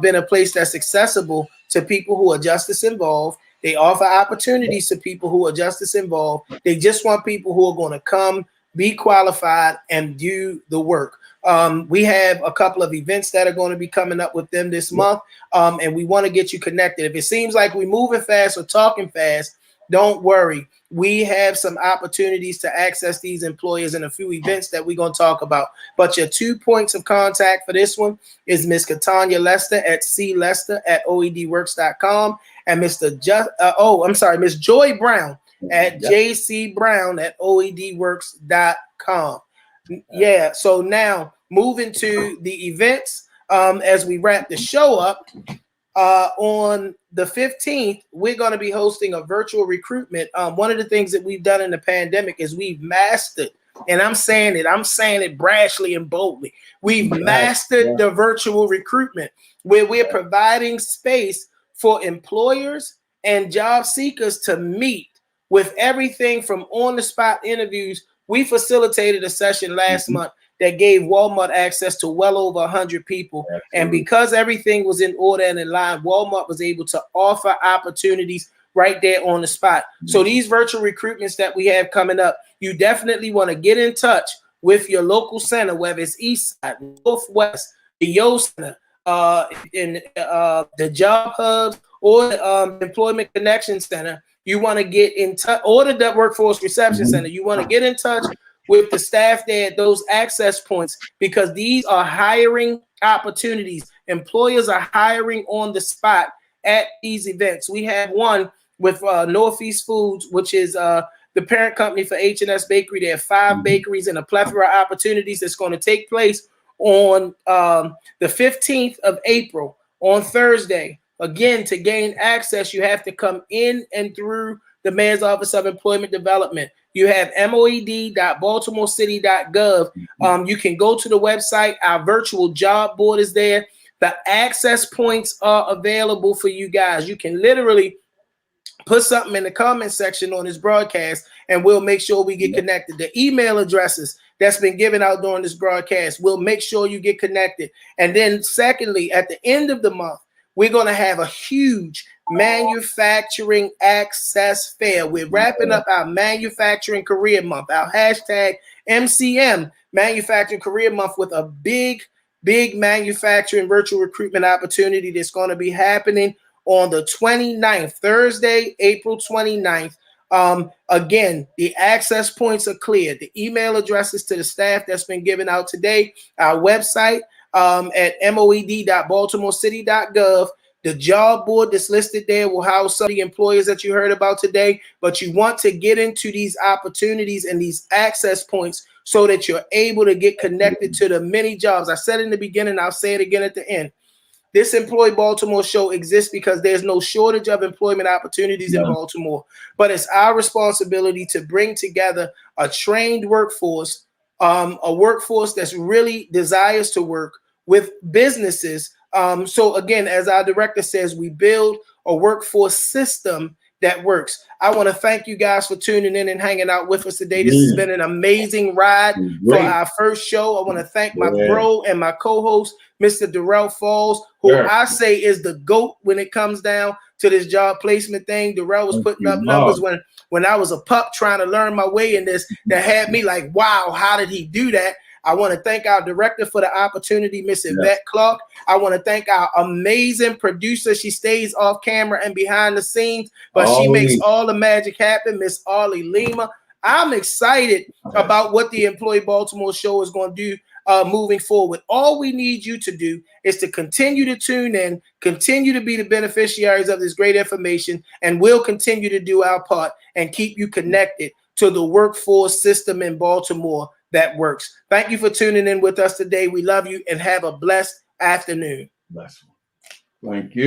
[SPEAKER 2] been a place that's accessible to people who are justice involved. They offer opportunities to people who are justice involved. They just want people who are going to come, be qualified, and do the work. We have a couple of events that are going to be coming up with them this month, and we want to get you connected. If it seems like we're moving fast or talking fast, don't worry. We have some opportunities to access these employers in a few events that we're going to talk about. But your 2 points of contact for this one is Miss Katanya Lester at clester@oedworks.com and Miss Joy Brown at jcbrown@oedworks.com. Yeah, so now moving to the events, as we wrap the show up, on the 15th, we're going to be hosting a virtual recruitment. One of the things that we've done in the pandemic is we've mastered, and I'm saying it brashly and boldly, we've mastered the virtual recruitment, where we're providing space for employers and job seekers to meet, with everything from on-the-spot interviews. We facilitated a session last month that gave Walmart access to well over 100 people. Absolutely. And because everything was in order and in line, Walmart was able to offer opportunities right there on the spot. So these virtual recruitments that we have coming up, you definitely want to get in touch with your local center, whether it's East Side, Northwest, the Yo Center, in the Job Hubs, or the Employment Connection Center. You want to get in touch, or the Workforce Reception Center. You want to get in touch with the staff there at those access points, because these are hiring opportunities. Employers are hiring on the spot at these events. We have one with Northeast Foods, which is the parent company for H&S Bakery. They have 5 bakeries and a plethora of opportunities that's going to take place on the 15th of April, on Thursday. Again, to gain access, you have to come in and through the Mayor's Office of Employment Development. You have moed.baltimorecity.gov. You can go to the website. Our virtual job board is there. The access points are available for you guys. You can literally put something in the comment section on this broadcast, and we'll make sure we get connected. The email addresses that's been given out during this broadcast, we'll make sure you get connected. And then secondly, at the end of the month, we're going to have a huge manufacturing access fair. We're wrapping up our Manufacturing Career Month, our hashtag MCM, Manufacturing Career Month, with a big manufacturing virtual recruitment opportunity that's going to be happening on the 29th, Thursday, April 29th. Again, the access points are clear. The email addresses to the staff that's been given out today, our website, at moed.baltimorecity.gov. The job board that's listed there will house some of the employers that you heard about today, but you want to get into these opportunities and these access points so that you're able to get connected to the many jobs. I said in the beginning, I'll say it again at the end. This Employ Baltimore show exists because there's no shortage of employment opportunities in Baltimore, but it's our responsibility to bring together a trained workforce, a workforce that's really desires to work with businesses. So again, as our director says, we build a workforce system that works. I want to thank you guys for tuning in and hanging out with us today. This has been an amazing ride for our first show. I want to thank my bro and my co-host, Mr. Darrell Falls, who I say is the GOAT when it comes down to this job placement thing. Darrell was putting up numbers when I was a pup trying to learn my way in this that had me like, wow, how did he do that? I want to thank our director for the opportunity, Miss Yvette Clark. I want to thank our amazing producer. She stays off camera and behind the scenes, but she makes all the magic happen, Miss Arlie Lima. I'm excited about what the Employee Baltimore show is going to do moving forward. All we need you to do is to continue to tune in, continue to be the beneficiaries of this great information, and we'll continue to do our part and keep you connected to the workforce system in Baltimore that works. Thank you for tuning in with us today. We love you and have a blessed afternoon.
[SPEAKER 1] Bless you. Thank you.